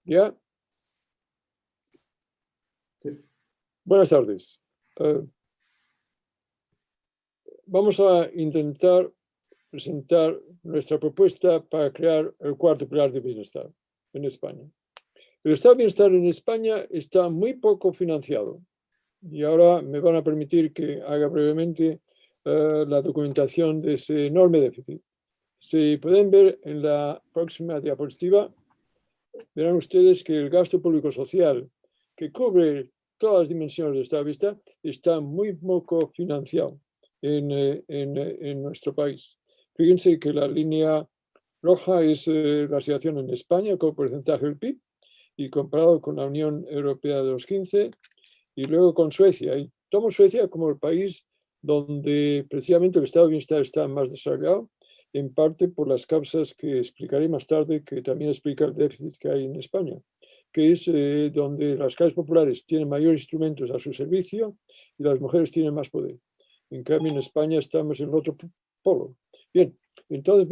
¿Ya? Sí. Buenas tardes. Vamos a intentar presentar nuestra propuesta para crear el cuarto pilar de bienestar en España. El estado de bienestar en España está muy poco financiado y ahora me van a permitir que haga brevemente la documentación de ese enorme déficit. Si pueden ver en la próxima diapositiva, verán ustedes que el gasto público social, que cubre todas las dimensiones del estado de bienestar, está muy poco financiado en nuestro país. Fíjense que la línea roja es la situación en España como porcentaje del PIB y comparado con la Unión Europea de los 15 y luego con Suecia. Y tomo Suecia como el país donde precisamente el estado de bienestar está más desarrollado, en parte por las causas que explicaré más tarde, que también explica el déficit que hay en España, que es donde las clases populares tienen mayores instrumentos a su servicio y las mujeres tienen más poder. En cambio, en España estamos en el otro polo. Bien, entonces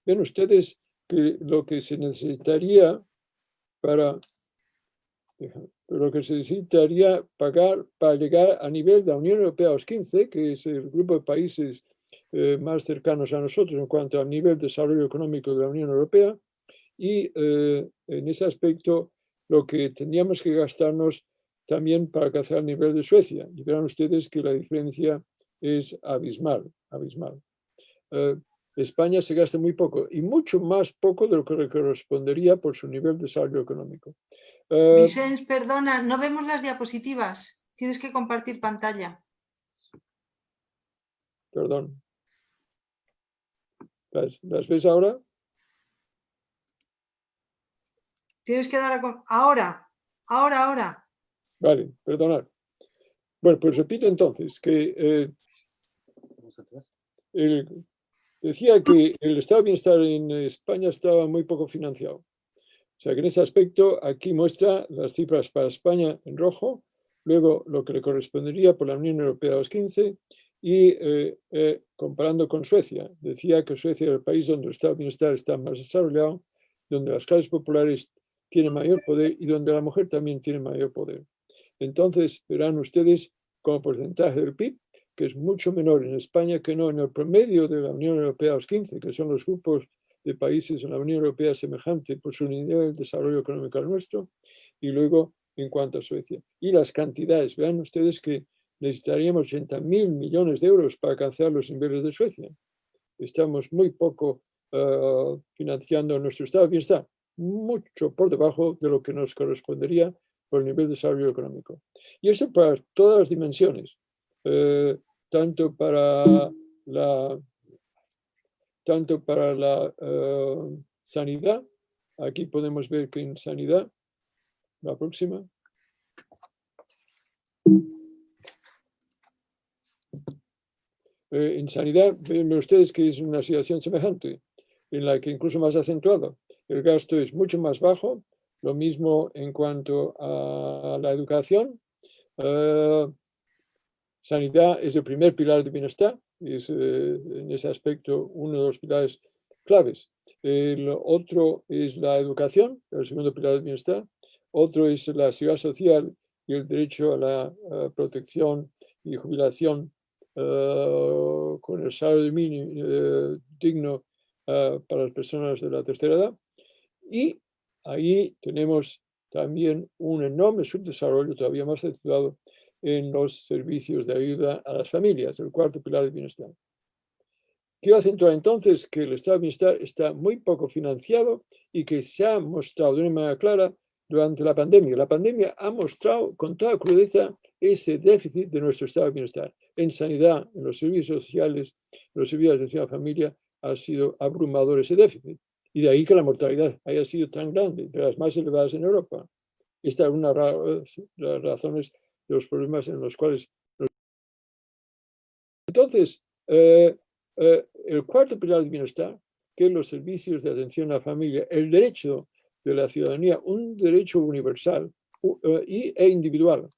ven ustedes que lo que se necesitaría para pagar para llegar a nivel de la Unión Europea a los 15, que es el grupo de países más cercanos a nosotros en cuanto al nivel de desarrollo económico de la Unión Europea, y en ese aspecto lo que tendríamos que gastarnos también para alcanzar el nivel de Suecia. Y verán ustedes que la diferencia es abismal, abismal. España se gasta muy poco y mucho más poco de lo que le correspondería por su nivel de desarrollo económico. Vicens, perdona, no vemos las diapositivas. Tienes que compartir pantalla. Perdón. ¿Las ves ahora? Tienes que dar a... Ahora. Vale, perdonad. Bueno, pues repito entonces que decía que el estado de bienestar en España estaba muy poco financiado. O sea que en ese aspecto aquí muestra las cifras para España en rojo, luego lo que le correspondería por la Unión Europea a los 15 y comparando con Suecia. Decía que Suecia es el país donde el estado de bienestar está más desarrollado, donde las clases populares tienen mayor poder y donde la mujer también tiene mayor poder. Entonces, verán ustedes como porcentaje del PIB, que es mucho menor en España que no en el promedio de la Unión Europea a los 15, que son los grupos de países en la Unión Europea semejante por su nivel de desarrollo económico al nuestro, y luego en cuanto a Suecia. Y las cantidades, vean ustedes que necesitaríamos 80.000 millones de euros para alcanzar los niveles de Suecia. Estamos muy poco financiando nuestro estado de bienestar, mucho por debajo de lo que nos correspondería por el nivel de desarrollo económico. Y esto para todas las dimensiones, tanto para la sanidad. Aquí podemos ver que en sanidad, la próxima. En sanidad, ven ustedes que es una situación semejante, en la que incluso más acentuada. El gasto es mucho más bajo, lo mismo en cuanto a la educación. Sanidad es el primer pilar de bienestar, es en ese aspecto uno de los pilares claves. El otro es la educación, el segundo pilar de bienestar. Otro es la seguridad social y el derecho a la protección y jubilación con el salario mínimo digno para las personas de la tercera edad. Y ahí tenemos también un enorme subdesarrollo, todavía más acentuado, en los servicios de ayuda a las familias, el cuarto pilar de bienestar. Quiero acentuar entonces que el estado de bienestar está muy poco financiado y que se ha mostrado de una manera clara durante la pandemia. La pandemia ha mostrado con toda crudeza ese déficit de nuestro estado de bienestar. En sanidad, en los servicios sociales, en los servicios de atención a la familia, ha sido abrumador ese déficit. Y de ahí que la mortalidad haya sido tan grande, de las más elevadas en Europa. Esta es una de las razones de los problemas en los cuales... Entonces, el cuarto pilar de bienestar, que es los servicios de atención a la familia, el derecho de la ciudadanía, un derecho universal e individual,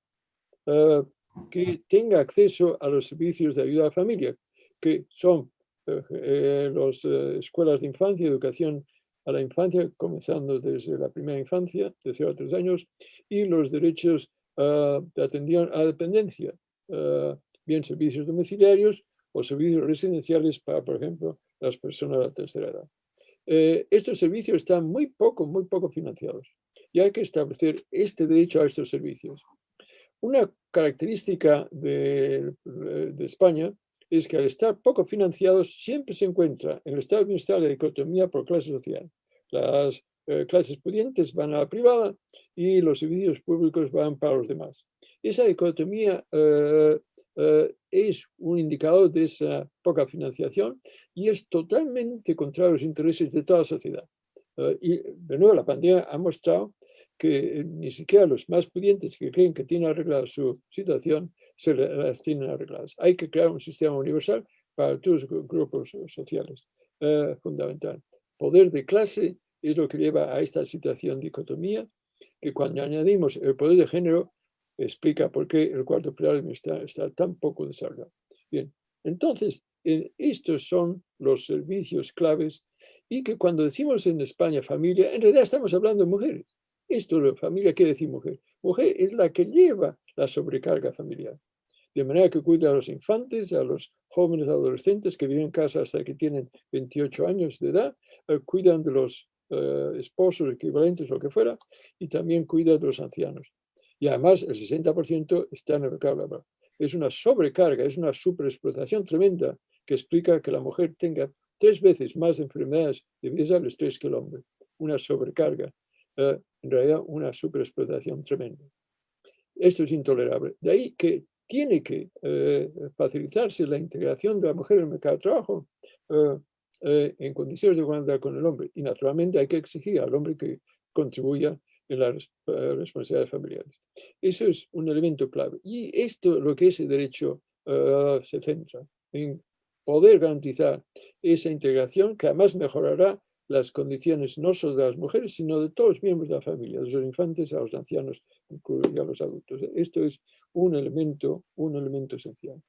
que tenga acceso a los servicios de ayuda a la familia, que son las escuelas de infancia, educación a la infancia, comenzando desde la primera infancia, de 0 a 3 años, y los derechos de atención a la dependencia, bien servicios domiciliarios o servicios residenciales para, por ejemplo, las personas de la tercera edad. Estos servicios están muy poco financiados y hay que establecer este derecho a estos servicios. Una característica de España es que al estar poco financiados siempre se encuentra en el estado de bienestar la dicotomía por clase social. Las clases pudientes van a la privada y los servicios públicos van para los demás. Esa dicotomía es un indicador de esa poca financiación y es totalmente contrario a los intereses de toda la sociedad. Y de nuevo, la pandemia ha mostrado que ni siquiera los más pudientes que creen que tienen arreglada su situación se las tienen arregladas. Hay que crear un sistema universal para todos los grupos sociales. Fundamental. Poder de clase es lo que lleva a esta situación dicotomía, que cuando añadimos el poder de género, explica por qué el cuarto pilar está tan poco desarrollado. Bien, entonces, estos son los servicios claves y que cuando decimos en España familia, en realidad estamos hablando de mujeres. Esto de familia quiere decir mujer. Mujer es la que lleva la sobrecarga familiar. De manera que cuida a los infantes, a los jóvenes adolescentes que viven en casa hasta que tienen 28 años de edad, cuidan de los esposos equivalentes, lo que fuera, y también cuida de los ancianos. Y además el 60% está en el mercado laboral. Es una sobrecarga, es una superexplotación tremenda que explica que la mujer tenga 3 veces más enfermedades debidas al estrés que el hombre. Una sobrecarga, en realidad una superexplotación tremenda. Esto es intolerable. De ahí que tiene que facilitarse la integración de la mujer en el mercado de trabajo en condiciones de igualdad con el hombre. Y naturalmente hay que exigir al hombre que contribuya en las responsabilidades familiares. Eso es un elemento clave. Y esto, lo que ese derecho se centra en poder garantizar esa integración que además mejorará las condiciones no solo de las mujeres, sino de todos los miembros de la familia, desde los infantes a los ancianos y a los adultos. Esto es un elemento esencial.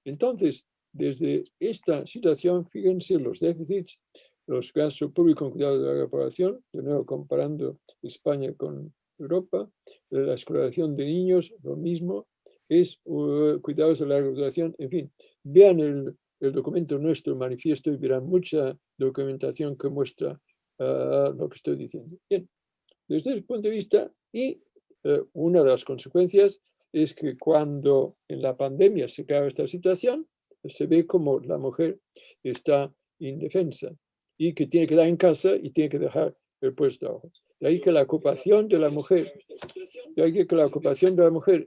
Entonces, desde esta situación, fíjense los déficits, los gastos públicos en cuidado de la población, de nuevo comparando España con Europa, la escolarización de niños, lo mismo, es cuidados de larga duración, en fin, vean el documento nuestro, el manifiesto, y verán mucha documentación que muestra lo que estoy diciendo. Bien, desde ese punto de vista, y una de las consecuencias es que cuando en la pandemia se crea esta situación, se ve como la mujer está indefensa y que tiene que quedar en casa y tiene que dejar el puesto de trabajo. De ahí que la ocupación de la mujer,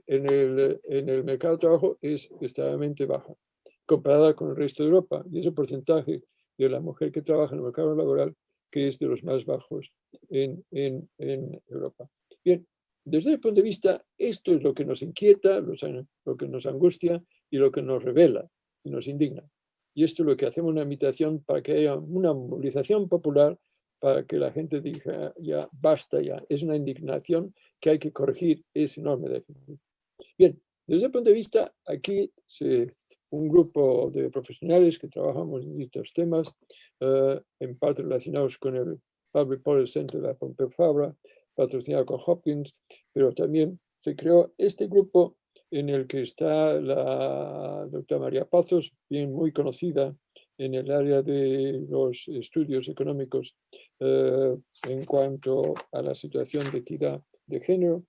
en el mercado de trabajo es extremadamente baja, comparada con el resto de Europa. Y ese porcentaje de la mujer que trabaja en el mercado laboral que es de los más bajos en Europa. Bien, desde el punto de vista, esto es lo que nos inquieta, lo que nos angustia y lo que nos revela y nos indigna. Y esto es lo que hacemos una invitación para que haya una movilización popular para que la gente diga ya basta ya. Es una indignación que hay que corregir ese enorme déficit. Bien, desde el punto de vista, aquí un grupo de profesionales que trabajamos en estos temas, en parte relacionados con el Public Policy Center de la Pompeu Fabra, patrocinado con Hopkins, pero también se creó este grupo en el que está la doctora María Pazos, bien muy conocida en el área de los estudios económicos en cuanto a la situación de equidad de género,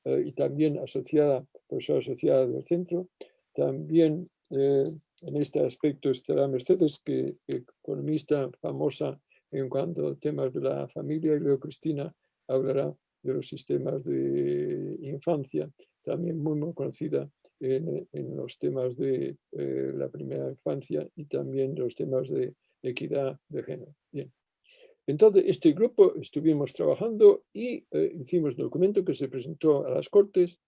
y también profesora asociada del centro. También en este aspecto estará Mercedes, que es economista famosa en cuanto a temas de la familia, y luego Cristina hablará de los sistemas de infancia, también muy conocida en los temas de la primera infancia y también los temas de equidad de género. Bien. Entonces, este grupo estuvimos trabajando y hicimos un documento que se presentó a las Cortes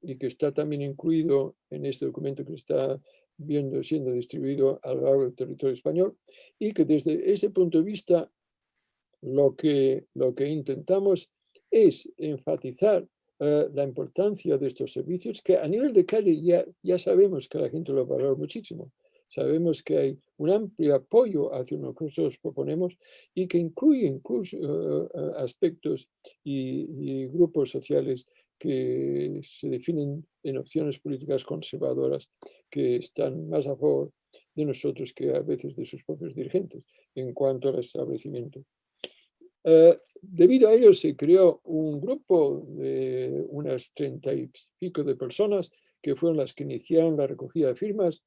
y que está también incluido en este documento que está siendo distribuido a lo largo del territorio español, y que desde ese punto de vista lo que intentamos es enfatizar la importancia de estos servicios, que a nivel de calle ya sabemos que la gente lo valora muchísimo, sabemos que hay un amplio apoyo hacia lo que nosotros proponemos y que incluye incluso aspectos y grupos sociales que se definen en opciones políticas conservadoras, que están más a favor de nosotros que a veces de sus propios dirigentes en cuanto al establecimiento. Debido a ello se creó un grupo de unas 30 y pico de personas que fueron las que iniciaron la recogida de firmas,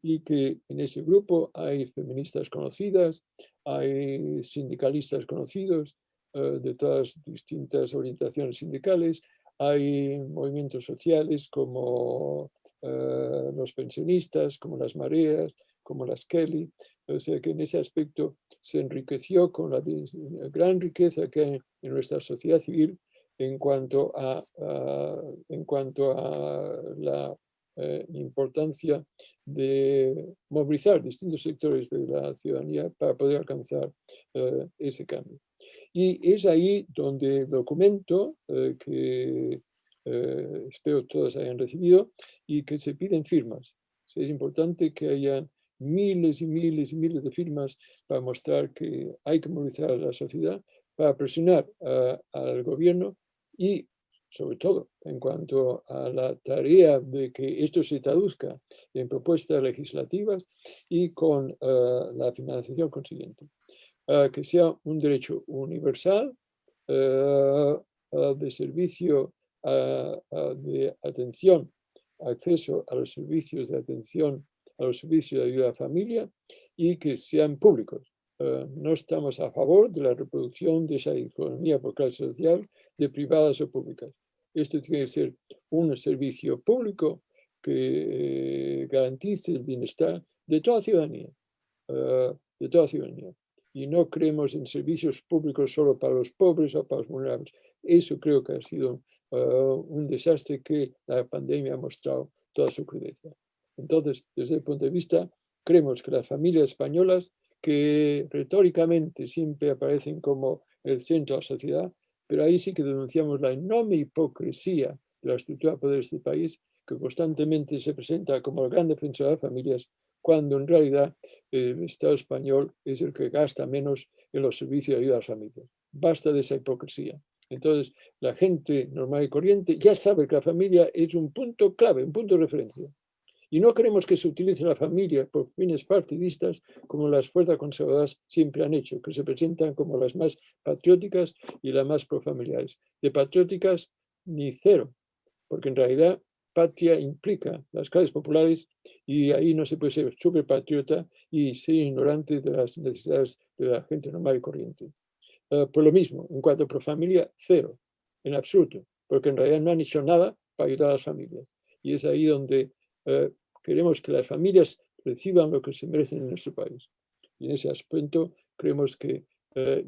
y que en ese grupo hay feministas conocidas, hay sindicalistas conocidos de todas distintas orientaciones sindicales, hay movimientos sociales como los pensionistas, como las mareas, como las Kelly. O sea que en ese aspecto se enriqueció con la gran riqueza que hay en nuestra sociedad civil en cuanto a la importancia de movilizar distintos sectores de la ciudadanía para poder alcanzar ese cambio. Y es ahí donde el documento que espero todos hayan recibido y que se piden firmas. Es importante que haya miles y miles y miles de firmas para mostrar que hay que movilizar a la sociedad, para presionar al gobierno y, sobre todo, en cuanto a la tarea de que esto se traduzca en propuestas legislativas y con la financiación consiguiente. Que sea un derecho universal de servicio de atención, acceso a los servicios de atención, a los servicios de ayuda a la familia y que sean públicos. No estamos a favor de la reproducción de esa economía por clase social de privadas o públicas. Esto tiene que ser un servicio público que garantice el bienestar de toda ciudadanía, de toda ciudadanía. Y no creemos en servicios públicos solo para los pobres o para los vulnerables. Eso creo que ha sido un desastre que la pandemia ha mostrado toda su crudeza. Entonces, desde el punto de vista, creemos que las familias españolas, que retóricamente siempre aparecen como el centro de la sociedad, pero ahí sí que denunciamos la enorme hipocresía de la estructura de poder de este país, que constantemente se presenta como el gran defensor de las familias, cuando en realidad el Estado español es el que gasta menos en los servicios de ayuda a las familias. Basta de esa hipocresía. Entonces, la gente normal y corriente ya sabe que la familia es un punto clave, un punto de referencia. Y no queremos que se utilice la familia por fines partidistas como las fuerzas conservadoras siempre han hecho, que se presentan como las más patrióticas y las más profamiliares. De patrióticas, ni cero, porque en realidad patria implica las clases populares y ahí no se puede ser súper patriota y ser ignorante de las necesidades de la gente normal y corriente. Por lo mismo, en cuanto a profamilia, cero, en absoluto, porque en realidad no han hecho nada para ayudar a las familias. Y es ahí donde queremos que las familias reciban lo que se merecen en nuestro país. Y en ese aspecto creemos que el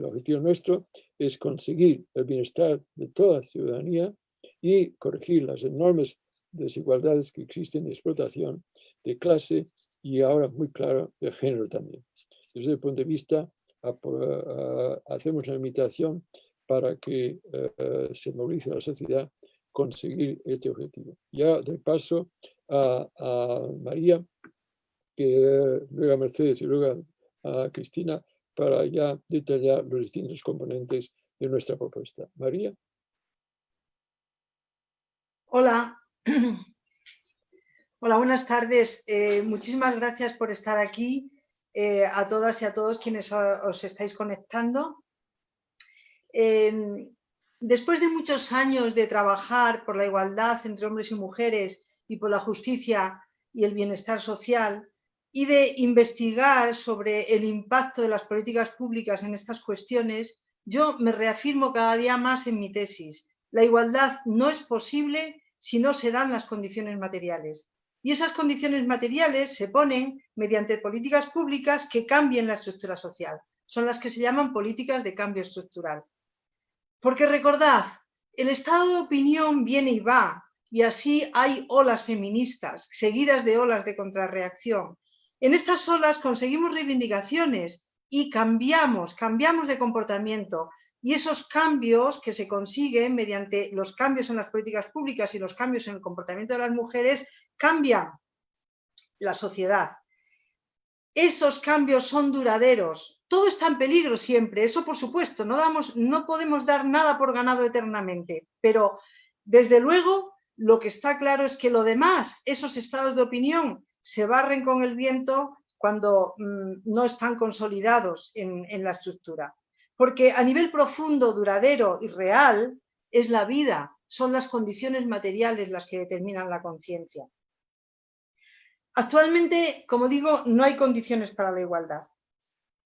objetivo nuestro es conseguir el bienestar de toda la ciudadanía y corregir las enormes desigualdades que existen de explotación, de clase y ahora muy claro de género también. Desde el punto de vista, hacemos una invitación para que se movilice la sociedad conseguir este objetivo. Ya doy paso a María, que luego a Mercedes y luego a Cristina, para ya detallar los distintos componentes de nuestra propuesta. María. Hola. Hola, buenas tardes. Muchísimas gracias por estar aquí, a todas y a todos quienes os estáis conectando. Después de muchos años de trabajar por la igualdad entre hombres y mujeres y por la justicia y el bienestar social y de investigar sobre el impacto de las políticas públicas en estas cuestiones, yo me reafirmo cada día más en mi tesis. La igualdad no es posible si no se dan las condiciones materiales. Y esas condiciones materiales se ponen mediante políticas públicas que cambien la estructura social. Son las que se llaman políticas de cambio estructural. Porque recordad, el estado de opinión viene y va, y así hay olas feministas, seguidas de olas de contrarreacción. En estas olas conseguimos reivindicaciones y cambiamos de comportamiento. Y esos cambios que se consiguen mediante los cambios en las políticas públicas y los cambios en el comportamiento de las mujeres cambian la sociedad. Esos cambios son duraderos. Todo está en peligro siempre, eso por supuesto, no podemos dar nada por ganado eternamente, pero desde luego lo que está claro es que lo demás, esos estados de opinión, se barren con el viento cuando no están consolidados en la estructura. Porque a nivel profundo, duradero y real es la vida, son las condiciones materiales las que determinan la conciencia. Actualmente, como digo, no hay condiciones para la igualdad.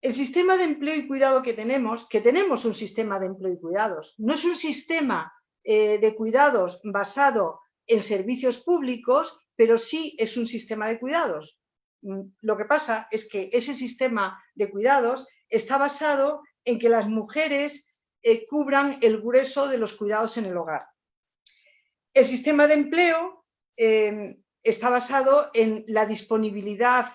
El sistema de empleo y cuidado que tenemos un sistema de empleo y cuidados, no es un sistema de cuidados basado en servicios públicos, pero sí es un sistema de cuidados. Lo que pasa es que ese sistema de cuidados está basado en que las mujeres cubran el grueso de los cuidados en el hogar. El sistema de empleo está basado en la disponibilidad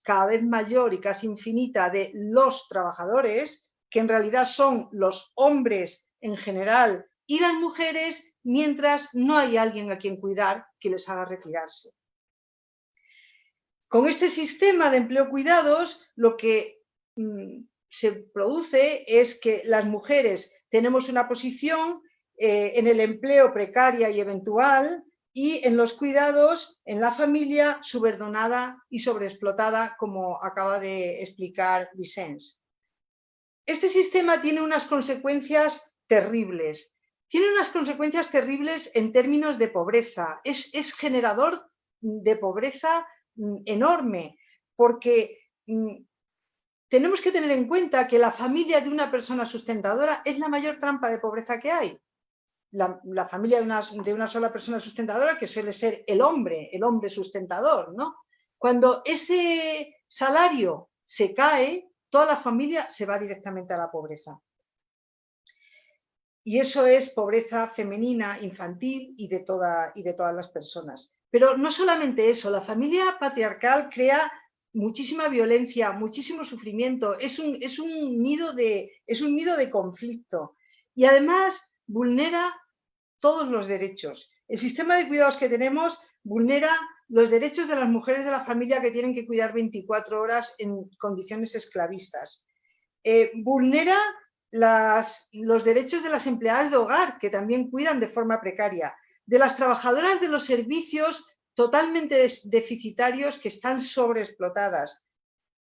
cada vez mayor y casi infinita de los trabajadores, que en realidad son los hombres en general y las mujeres, mientras no hay alguien a quien cuidar que les haga retirarse. Con este sistema de empleo-cuidados, lo que se produce es que las mujeres tenemos una posición en el empleo precaria y eventual, y en los cuidados, en la familia, subordinada y sobreexplotada, como acaba de explicar Vicens. Este sistema tiene unas consecuencias terribles. Tiene unas consecuencias terribles en términos de pobreza. Es generador de pobreza enorme, porque tenemos que tener en cuenta que la familia de una persona sustentadora es la mayor trampa de pobreza que hay. La familia de una sola persona sustentadora, que suele ser el hombre sustentador, ¿no? Cuando ese salario se cae, toda la familia se va directamente a la pobreza. Y eso es pobreza femenina, infantil y de todas las personas. Pero no solamente eso, la familia patriarcal crea muchísima violencia, muchísimo sufrimiento, es un nido de conflicto y además vulnera todos los derechos. El sistema de cuidados que tenemos vulnera los derechos de las mujeres de la familia, que tienen que cuidar 24 horas en condiciones esclavistas. Vulnera los derechos de las empleadas de hogar, que también cuidan de forma precaria, de las trabajadoras de los servicios totalmente deficitarios, que están sobreexplotadas,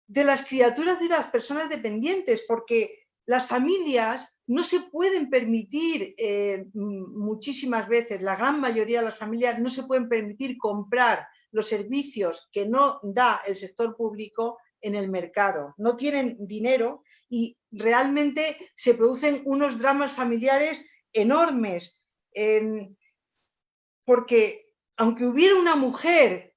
de las criaturas de las personas dependientes, porque las familias no se pueden permitir muchísimas veces, la gran mayoría de las familias no se pueden permitir comprar los servicios que no da el sector público en el mercado. No tienen dinero y realmente se producen unos dramas familiares enormes, porque aunque hubiera una mujer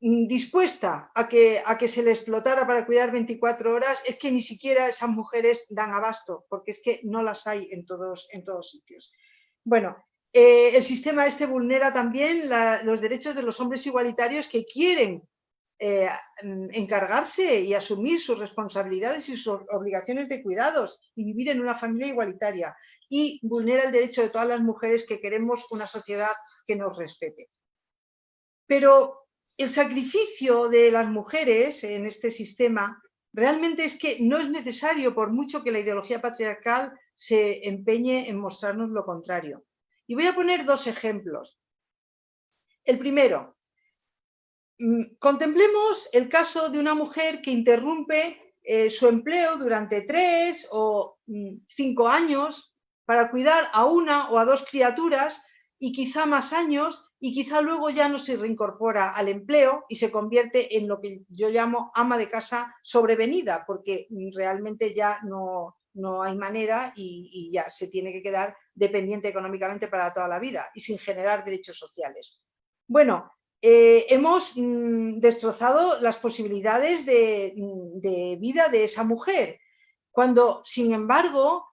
dispuesta a que se le explotara para cuidar 24 horas, es que ni siquiera esas mujeres dan abasto, porque es que no las hay en todos sitios. Bueno, el sistema este vulnera también los derechos de los hombres igualitarios que quieren encargarse y asumir sus responsabilidades y sus obligaciones de cuidados y vivir en una familia igualitaria, y vulnera el derecho de todas las mujeres que queremos una sociedad que nos respete. Pero el sacrificio de las mujeres en este sistema realmente es que no es necesario, por mucho que la ideología patriarcal se empeñe en mostrarnos lo contrario. Y voy a poner dos ejemplos. El primero, contemplemos el caso de una mujer que interrumpe su empleo durante 3 o 5 años para cuidar a una o a dos criaturas, y quizá más años, y quizá luego ya no se reincorpora al empleo y se convierte en lo que yo llamo ama de casa sobrevenida, porque realmente ya no hay manera y ya se tiene que quedar dependiente económicamente para toda la vida y sin generar derechos sociales. Bueno, hemos destrozado las posibilidades de vida de esa mujer, cuando, sin embargo,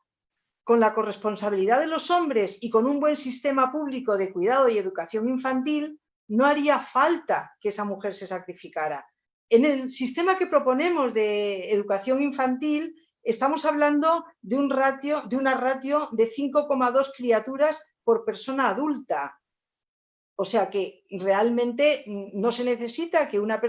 con la corresponsabilidad de los hombres y con un buen sistema público de cuidado y educación infantil, no haría falta que esa mujer se sacrificara. En el sistema que proponemos de educación infantil, estamos hablando de una ratio de 5,2 criaturas por persona adulta. O sea que realmente no se necesita que una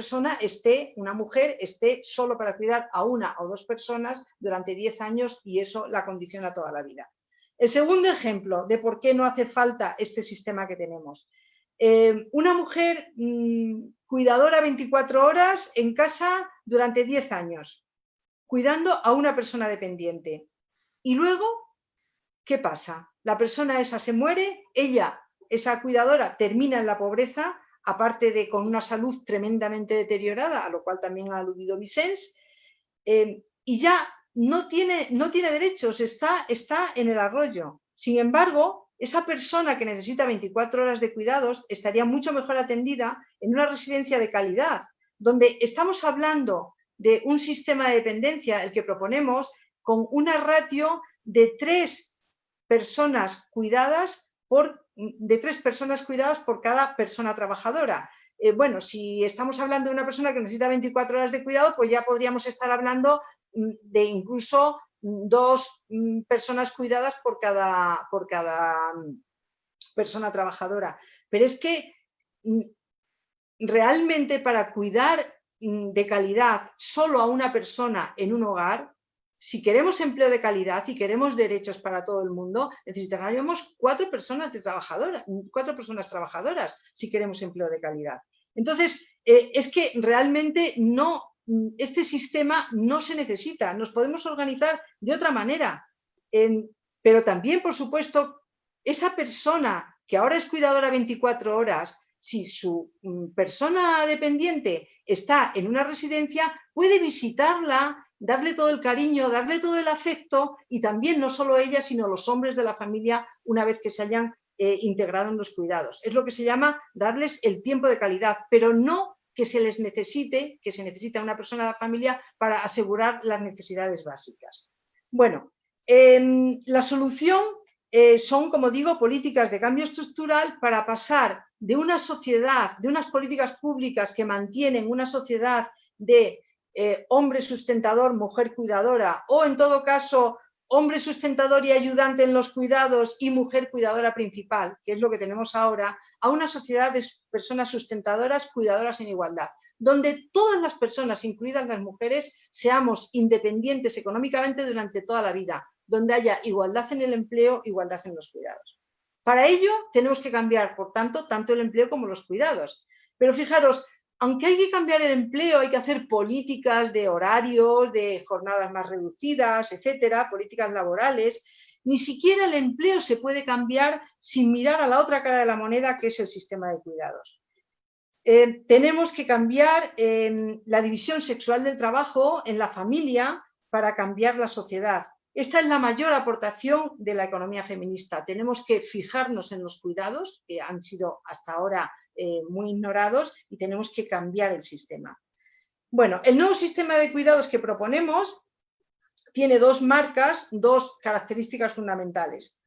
mujer esté solo para cuidar a una o dos personas durante 10 años y eso la condiciona toda la vida. El segundo ejemplo de por qué no hace falta este sistema que tenemos. Una mujer cuidadora 24 horas en casa durante 10 años, cuidando a una persona dependiente. Y luego, ¿qué pasa? La persona esa se muere, esa cuidadora termina en la pobreza, aparte de con una salud tremendamente deteriorada, a lo cual también ha aludido Vicens, y ya no tiene derechos, está en el arroyo. Sin embargo, esa persona que necesita 24 horas de cuidados estaría mucho mejor atendida en una residencia de calidad, donde estamos hablando de un sistema de dependencia, el que proponemos, con una ratio de 3 personas cuidadas por cada persona trabajadora. Bueno, si estamos hablando de una persona que necesita 24 horas de cuidado, pues ya podríamos estar hablando de incluso 2 personas cuidadas por cada persona trabajadora. Pero es que realmente para cuidar de calidad solo a una persona en un hogar, si queremos empleo de calidad y queremos derechos para todo el mundo, necesitaríamos 4 personas trabajadoras si queremos empleo de calidad. Entonces, es que realmente este sistema no se necesita, nos podemos organizar de otra manera. Pero también, por supuesto, esa persona que ahora es cuidadora 24 horas, si su persona dependiente está en una residencia, puede visitarla, darle todo el cariño, darle todo el afecto y también no solo ella, sino los hombres de la familia una vez que se hayan integrado en los cuidados. Es lo que se llama darles el tiempo de calidad, pero no que se necesita una persona de la familia para asegurar las necesidades básicas. Bueno, la solución son, como digo, políticas de cambio estructural para pasar de una sociedad, de unas políticas públicas que mantienen una sociedad de hombre sustentador, mujer cuidadora, o en todo caso, hombre sustentador y ayudante en los cuidados y mujer cuidadora principal, que es lo que tenemos ahora, a una sociedad de personas sustentadoras, cuidadoras en igualdad, donde todas las personas, incluidas las mujeres, seamos independientes económicamente durante toda la vida, donde haya igualdad en el empleo, igualdad en los cuidados. Para ello tenemos que cambiar, por tanto, tanto el empleo como los cuidados. Pero fijaros, aunque hay que cambiar el empleo, hay que hacer políticas de horarios, de jornadas más reducidas, etcétera, políticas laborales, ni siquiera el empleo se puede cambiar sin mirar a la otra cara de la moneda, que es el sistema de cuidados. Tenemos que cambiar la división sexual del trabajo en la familia para cambiar la sociedad. Esta es la mayor aportación de la economía feminista. Tenemos que fijarnos en los cuidados, que han sido hasta ahora muy ignorados, y tenemos que cambiar el sistema. Bueno, el nuevo sistema de cuidados que proponemos tiene 2 características fundamentales.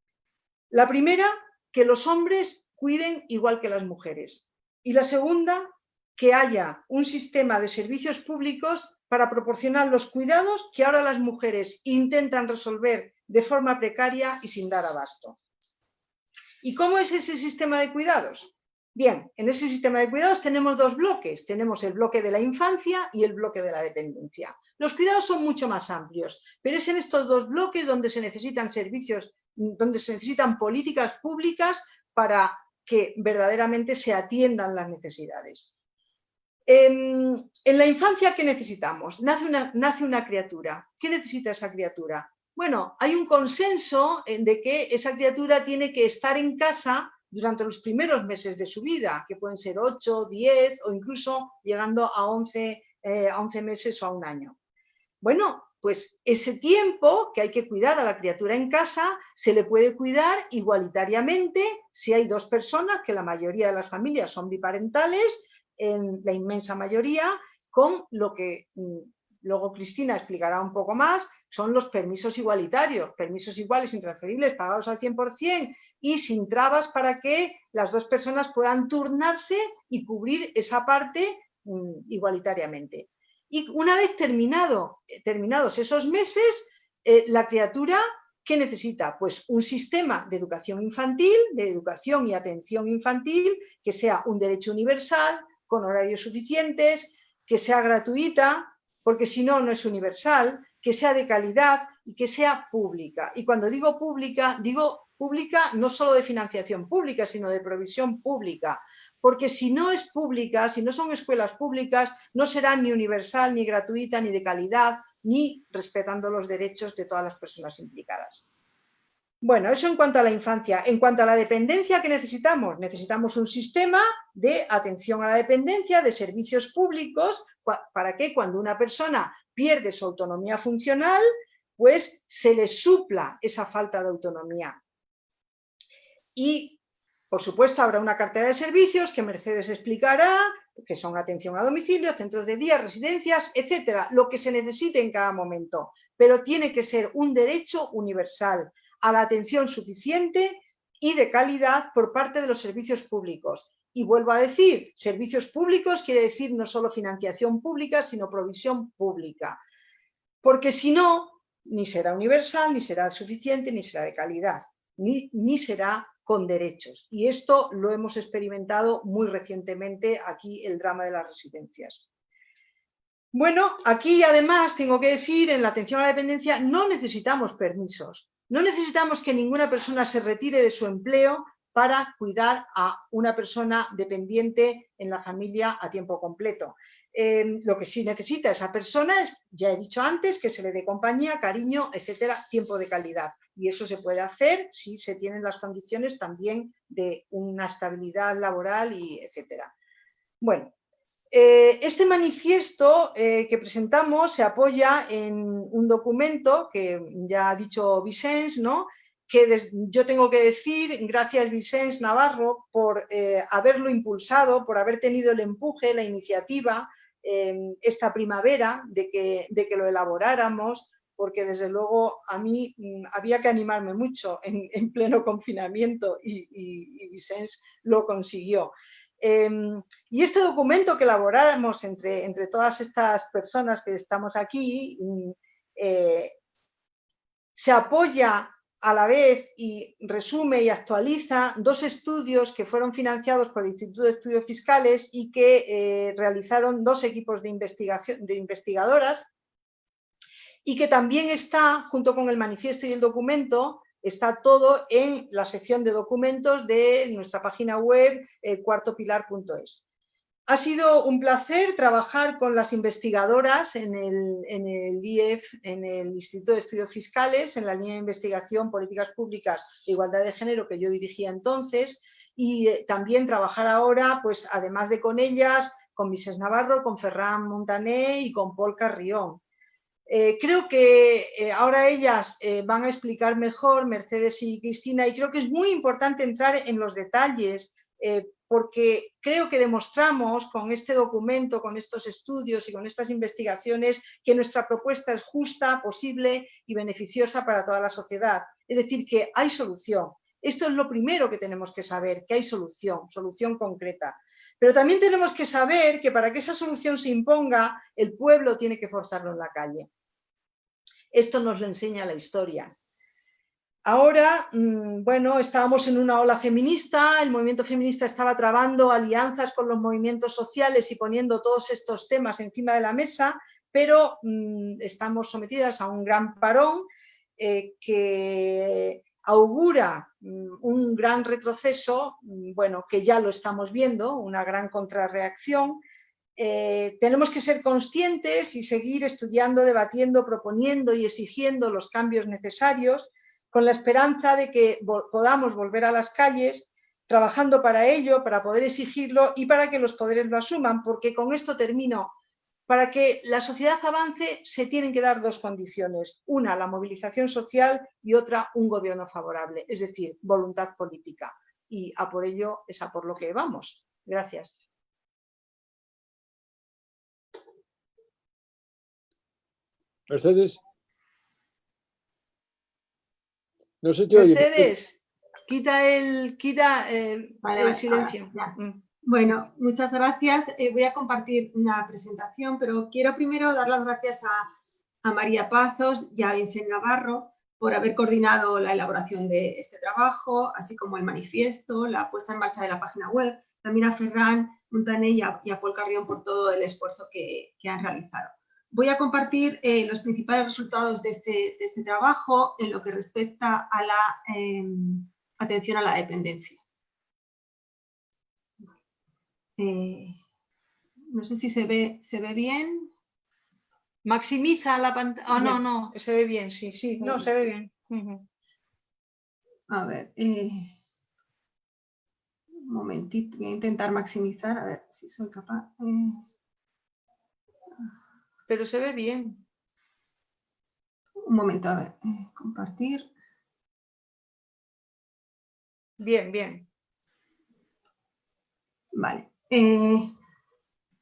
La primera, que los hombres cuiden igual que las mujeres. Y la segunda, que haya un sistema de servicios públicos para proporcionar los cuidados que ahora las mujeres intentan resolver de forma precaria y sin dar abasto. ¿Y cómo es ese sistema de cuidados? Bien, en ese sistema de cuidados tenemos 2 bloques. Tenemos el bloque de la infancia y el bloque de la dependencia. Los cuidados son mucho más amplios, pero es en estos 2 bloques donde se necesitan servicios, donde se necesitan políticas públicas para que verdaderamente se atiendan las necesidades. En la infancia, ¿qué necesitamos? Nace una criatura. ¿Qué necesita esa criatura? Bueno, hay un consenso de que esa criatura tiene que estar en casa durante los primeros meses de su vida, que pueden ser 8, 10 o incluso llegando a 11 meses o a 1 año. Bueno, pues ese tiempo que hay que cuidar a la criatura en casa se le puede cuidar igualitariamente si hay 2 personas, que la mayoría de las familias son biparentales, en la inmensa mayoría, con lo que luego Cristina explicará un poco más, son los permisos igualitarios, permisos iguales, intransferibles, pagados al 100% y sin trabas para que las 2 personas puedan turnarse y cubrir esa parte igualitariamente. Y una vez terminados esos meses, la criatura ¿qué necesita? Pues un sistema de educación infantil, de educación y atención infantil, que sea un derecho universal, con horarios suficientes, que sea gratuita, porque si no, no es universal, que sea de calidad y que sea pública. Y cuando digo pública no solo de financiación pública, sino de provisión pública. Porque si no es pública, si no son escuelas públicas, no será ni universal, ni gratuita, ni de calidad, ni respetando los derechos de todas las personas implicadas. Bueno, eso en cuanto a la infancia. En cuanto a la dependencia, ¿qué necesitamos? Necesitamos un sistema de atención a la dependencia, de servicios públicos, para que cuando una persona pierde su autonomía funcional, pues se le supla esa falta de autonomía. Y, por supuesto, habrá una cartera de servicios que Mercedes explicará, que son atención a domicilio, centros de día, residencias, etcétera, lo que se necesite en cada momento. Pero tiene que ser un derecho universal a la atención suficiente y de calidad por parte de los servicios públicos. Y vuelvo a decir, servicios públicos quiere decir no solo financiación pública, sino provisión pública. Porque si no, ni será universal, ni será suficiente, ni será de calidad, ni será con derechos. Y esto lo hemos experimentado muy recientemente aquí, el drama de las residencias. Bueno, aquí además tengo que decir, en la atención a la dependencia no necesitamos permisos. No necesitamos que ninguna persona se retire de su empleo para cuidar a una persona dependiente en la familia a tiempo completo. Lo que sí necesita esa persona es, ya he dicho antes, que se le dé compañía, cariño, etcétera, tiempo de calidad. Y eso se puede hacer si se tienen las condiciones también de una estabilidad laboral y etcétera. Bueno, este manifiesto que presentamos se apoya en un documento que ya ha dicho Vicens, ¿no? Que yo tengo que decir, gracias Vicens Navarro por haberlo impulsado, por haber tenido el empuje, la iniciativa esta primavera de que lo elaboráramos, porque desde luego a mí había que animarme mucho en pleno confinamiento y Vicens lo consiguió. Y este documento que elaboráramos entre todas estas personas que estamos aquí se apoya a la vez y resume y actualiza dos estudios que fueron financiados por el Instituto de Estudios Fiscales y que realizaron dos equipos de investigación, de investigadoras, y que también está, junto con el manifiesto y el documento, está todo en la sección de documentos de nuestra página web, cuartopilar.es. Ha sido un placer trabajar con las investigadoras en el IEF, en el Instituto de Estudios Fiscales, en la línea de investigación Políticas Públicas de Igualdad de Género que yo dirigía entonces, y también trabajar ahora, pues además de con ellas, con Vicens Navarro, con Ferran Montané y con Paul Carrión. Creo que ahora ellas van a explicar mejor, Mercedes y Cristina, y creo que es muy importante entrar en los detalles, porque creo que demostramos con este documento, con estos estudios y con estas investigaciones que nuestra propuesta es justa, posible y beneficiosa para toda la sociedad. Es decir, que hay solución. Esto es lo primero que tenemos que saber, que hay solución, solución concreta. Pero también tenemos que saber que para que esa solución se imponga, el pueblo tiene que forzarlo en la calle. Esto nos lo enseña la historia. Ahora, bueno, estábamos en una ola feminista, el movimiento feminista estaba trabando alianzas con los movimientos sociales y poniendo todos estos temas encima de la mesa, pero estamos sometidas a un gran parón que augura un gran retroceso, bueno, que ya lo estamos viendo, una gran contrarreacción. Tenemos que ser conscientes y seguir estudiando, debatiendo, proponiendo y exigiendo los cambios necesarios, con la esperanza de que podamos volver a las calles, trabajando para ello, para poder exigirlo y para que los poderes lo asuman, porque con esto termino. Para que la sociedad avance se tienen que dar dos condiciones. Una, la movilización social, y otra, un gobierno favorable, es decir, voluntad política. Y a por ello es a por lo que vamos. Gracias. Mercedes. No se te oye. Mercedes, quita el silencio. Bueno, muchas gracias. Voy a compartir una presentación, pero quiero primero dar las gracias a María Pazos y a Vicens Navarro por haber coordinado la elaboración de este trabajo, así como el manifiesto, la puesta en marcha de la página web, también a Ferran Montaner y a Paul Carrión por todo el esfuerzo que han realizado. Voy a compartir los principales resultados de este trabajo en lo que respecta a la atención a la dependencia. No sé si se ve bien. Maximiza la pantalla. Oh, no, se ve bien, sí, no, se ve bien. A ver, un momentito, voy a intentar maximizar, a ver si soy capaz. Pero se ve bien. Un momento, a ver, compartir. Bien. Vale.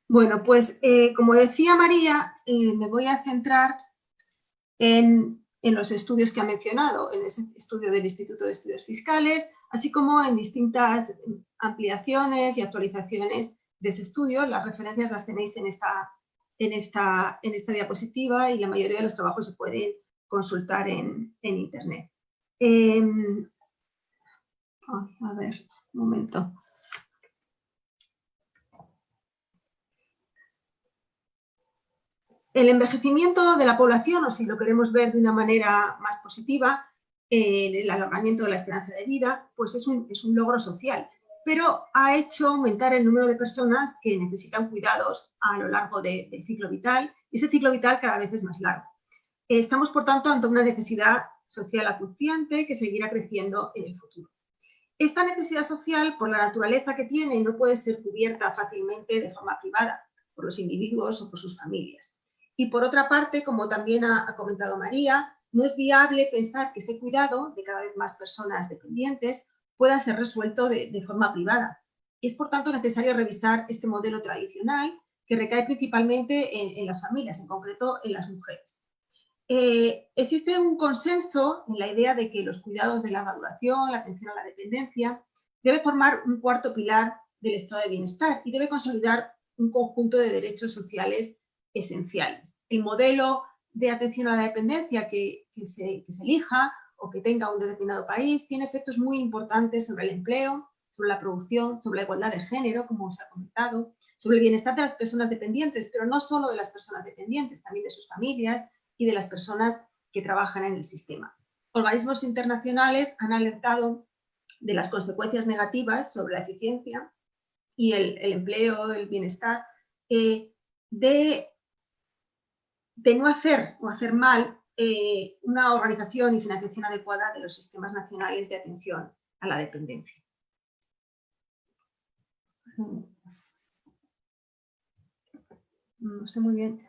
Bueno, pues como decía María, me voy a centrar en los estudios que ha mencionado, en ese estudio del Instituto de Estudios Fiscales, así como en distintas ampliaciones y actualizaciones de ese estudio. Las referencias las tenéis en esta diapositiva y la mayoría de los trabajos se pueden consultar en Internet. A ver, un momento. El envejecimiento de la población, o si lo queremos ver de una manera más positiva, el alargamiento de la esperanza de vida, pues es un logro social, pero ha hecho aumentar el número de personas que necesitan cuidados a lo largo del ciclo vital, y ese ciclo vital cada vez es más largo. Estamos, por tanto, ante una necesidad social acuciante que seguirá creciendo en el futuro. Esta necesidad social, por la naturaleza que tiene, no puede ser cubierta fácilmente de forma privada por los individuos o por sus familias. Y por otra parte, como también ha comentado María, no es viable pensar que ese cuidado de cada vez más personas dependientes pueda ser resuelto de forma privada. Es, por tanto, necesario revisar este modelo tradicional que recae principalmente en las familias, en concreto en las mujeres. Existe un consenso en la idea de que los cuidados de larga duración, la atención a la dependencia, debe formar un cuarto pilar del estado de bienestar y debe consolidar un conjunto de derechos sociales esenciales. El modelo de atención a la dependencia que se elija o que tenga un determinado país tiene efectos muy importantes sobre el empleo, sobre la producción, sobre la igualdad de género, como os ha comentado, sobre el bienestar de las personas dependientes, pero no solo de las personas dependientes, también de sus familias y de las personas que trabajan en el sistema. Organismos internacionales han alertado de las consecuencias negativas sobre la eficiencia y el empleo, el bienestar, de no hacer o hacer mal una organización y financiación adecuada de los sistemas nacionales de atención a la dependencia. No sé muy bien.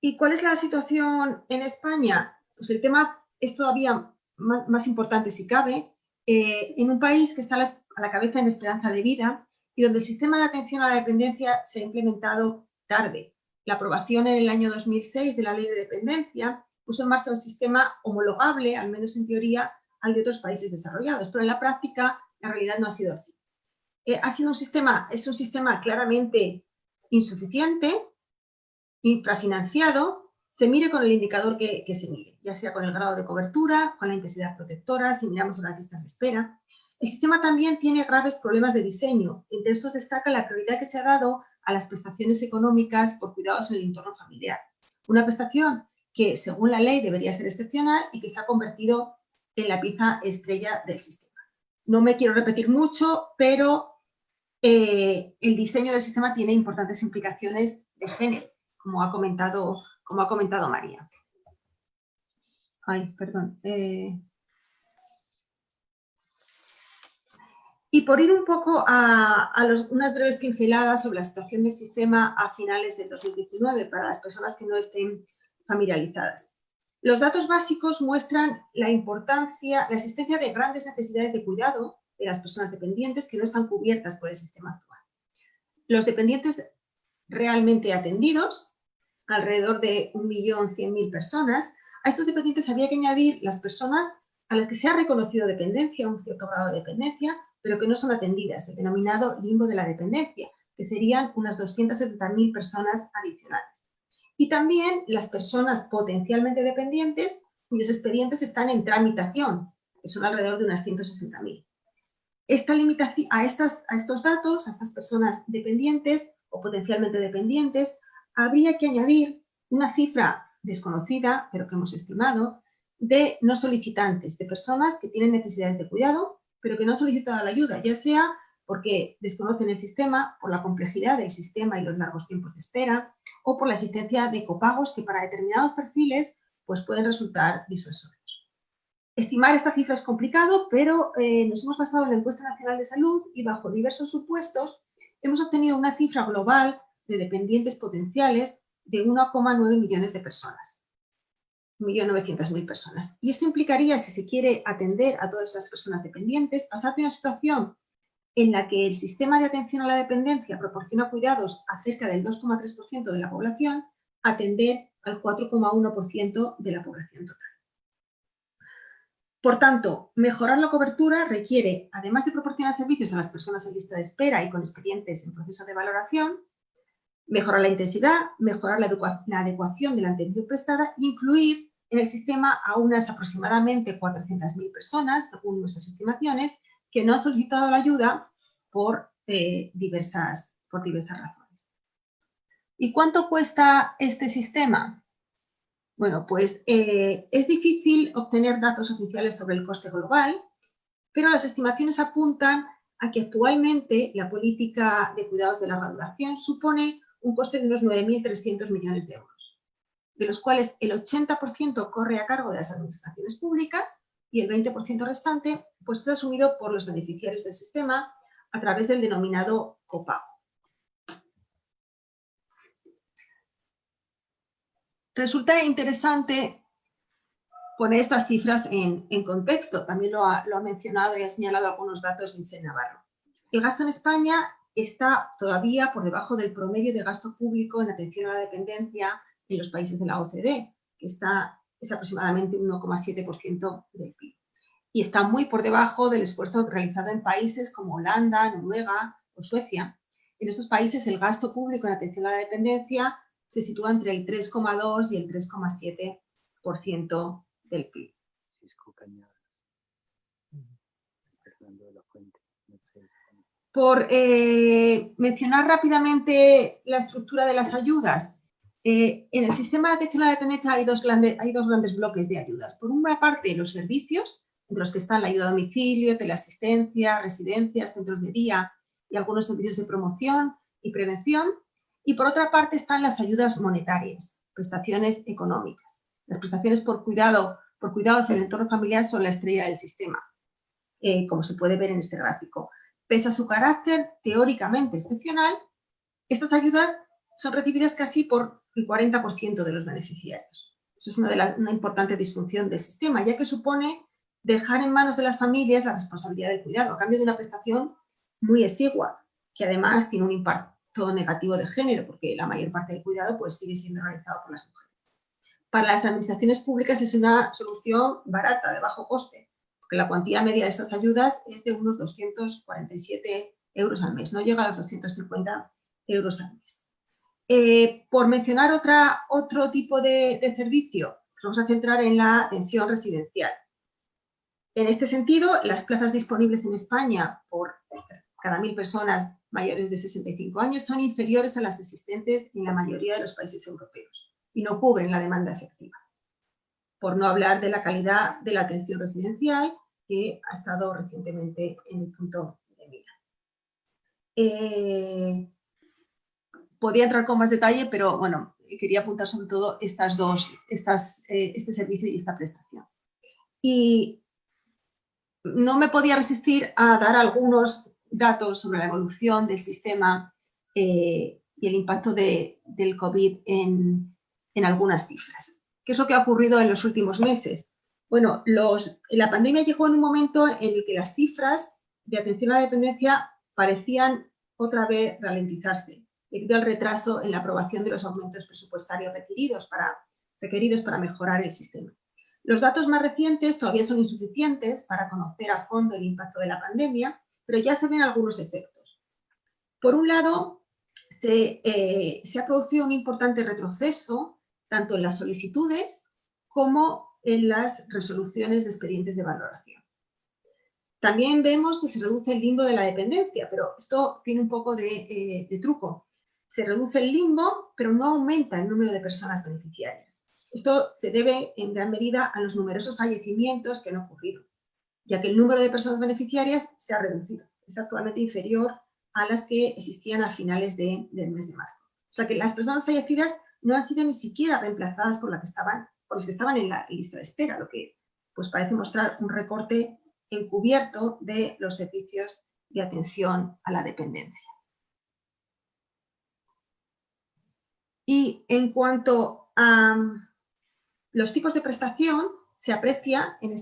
¿Y cuál es la situación en España? Pues el tema es todavía más importante si cabe, en un país que está a la cabeza en esperanza de vida y donde el sistema de atención a la dependencia se ha implementado tarde. La aprobación en el año 2006 de la Ley de Dependencia puso en marcha un sistema homologable, al menos en teoría, al de otros países desarrollados, pero en la práctica la realidad no ha sido así. Es un sistema claramente insuficiente, infrafinanciado, se mire con el indicador que se mire, ya sea con el grado de cobertura, con la intensidad protectora, si miramos las listas de espera. El sistema también tiene graves problemas de diseño. Entre estos destaca la prioridad que se ha dado a las prestaciones económicas por cuidados en el entorno familiar. Una prestación que, según la ley, debería ser excepcional y que se ha convertido en la pieza estrella del sistema. No me quiero repetir mucho, pero el diseño del sistema tiene importantes implicaciones de género, como ha comentado María. Ay, perdón. Y por ir un poco a unas breves pinceladas sobre la situación del sistema a finales del 2019, para las personas que no estén familiarizadas. Los datos básicos muestran la existencia de grandes necesidades de cuidado de las personas dependientes que no están cubiertas por el sistema actual. Los dependientes realmente atendidos, alrededor de 1.100.000 personas, a estos dependientes había que añadir las personas a las que se ha reconocido dependencia, un cierto grado de dependencia, pero que no son atendidas, el denominado limbo de la dependencia, que serían unas 270.000 personas adicionales. Y también las personas potencialmente dependientes cuyos expedientes están en tramitación, que son alrededor de unas 160.000. Esta limitación, a estos datos, a estas personas dependientes o potencialmente dependientes, habría que añadir una cifra desconocida, pero que hemos estimado, de no solicitantes, de personas que tienen necesidades de cuidado, pero que no han solicitado la ayuda, ya sea porque desconocen el sistema, por la complejidad del sistema y los largos tiempos de espera, o por la existencia de copagos que para determinados perfiles pues pueden resultar disuasorios. Estimar esta cifra es complicado, pero nos hemos basado en la Encuesta Nacional de Salud y bajo diversos supuestos hemos obtenido una cifra global de dependientes potenciales de 1,9 millones de personas. 1.900.000 personas. Y esto implicaría, si se quiere atender a todas esas personas dependientes, pasar de una situación en la que el sistema de atención a la dependencia proporciona cuidados a cerca del 2,3% de la población, a atender al 4,1% de la población total. Por tanto, mejorar la cobertura requiere, además de proporcionar servicios a las personas en lista de espera y con expedientes en proceso de valoración, mejorar la intensidad, mejorar la adecuación de la atención prestada e incluir en el sistema a unas aproximadamente 400.000 personas, según nuestras estimaciones, que no han solicitado la ayuda por diversas razones. ¿Y cuánto cuesta este sistema? Bueno, pues es difícil obtener datos oficiales sobre el coste global, pero las estimaciones apuntan a que actualmente la política de cuidados de larga duración supone un coste de unos 9.300 millones de euros, de los cuales el 80% corre a cargo de las administraciones públicas y el 20% restante pues, es asumido por los beneficiarios del sistema a través del denominado copago. Resulta interesante poner estas cifras en contexto. También lo ha mencionado y ha señalado algunos datos Vicente Navarro. El gasto en España está todavía por debajo del promedio de gasto público en atención a la dependencia en los países de la OCDE, que es aproximadamente un 1,7% del PIB. Y está muy por debajo del esfuerzo realizado en países como Holanda, Noruega o Suecia. En estos países el gasto público en atención a la dependencia se sitúa entre el 3,2 y el 3,7% del PIB. Por mencionar rápidamente la estructura de las ayudas, en el sistema de atención a la dependencia hay dos grandes bloques de ayudas. Por una parte, los servicios, entre los que están la ayuda a domicilio, teleasistencia, residencias, centros de día y algunos servicios de promoción y prevención. Y por otra parte están las ayudas monetarias, prestaciones económicas. Las prestaciones por cuidados en el entorno familiar son la estrella del sistema, como se puede ver en este gráfico. Pese a su carácter teóricamente excepcional, estas ayudas son recibidas casi por el 40% de los beneficiarios. Eso es una importante disfunción del sistema, ya que supone dejar en manos de las familias la responsabilidad del cuidado, a cambio de una prestación muy exigua, que además tiene un impacto negativo de género, porque la mayor parte del cuidado pues, sigue siendo realizado por las mujeres. Para las administraciones públicas es una solución barata, de bajo coste, porque la cuantía media de estas ayudas es de unos 247 euros al mes, no llega a los 250 euros al mes. Por mencionar otro tipo de servicio, vamos a centrar en la atención residencial. En este sentido, las plazas disponibles en España por cada 1.000 personas mayores de 65 años son inferiores a las existentes en la mayoría de los países europeos y no cubren la demanda efectiva. Por no hablar de la calidad de la atención residencial, que ha estado recientemente en el punto de mira. Podría entrar con más detalle, pero bueno, quería apuntar sobre todo este servicio y esta prestación. Y no me podía resistir a dar algunos datos sobre la evolución del sistema y el impacto del COVID en algunas cifras. ¿Qué es lo que ha ocurrido en los últimos meses? Bueno, la pandemia llegó en un momento en el que las cifras de atención a la dependencia parecían otra vez ralentizarse, debido al retraso en la aprobación de los aumentos presupuestarios requeridos para mejorar el sistema. Los datos más recientes todavía son insuficientes para conocer a fondo el impacto de la pandemia, pero ya se ven algunos efectos. Por un lado, se ha producido un importante retroceso tanto en las solicitudes como en las resoluciones de expedientes de valoración. También vemos que se reduce el limbo de la dependencia, pero esto tiene un poco de truco. Se reduce el limbo, pero no aumenta el número de personas beneficiarias. Esto se debe en gran medida a los numerosos fallecimientos que han ocurrido, ya que el número de personas beneficiarias se ha reducido. Es actualmente inferior a las que existían a finales del mes de marzo. O sea que las personas fallecidas no han sido ni siquiera reemplazadas por las que estaban en la lista de espera, lo que pues, parece mostrar un recorte encubierto de los servicios de atención a la dependencia. Y en cuanto a los tipos de prestación, se aprecia en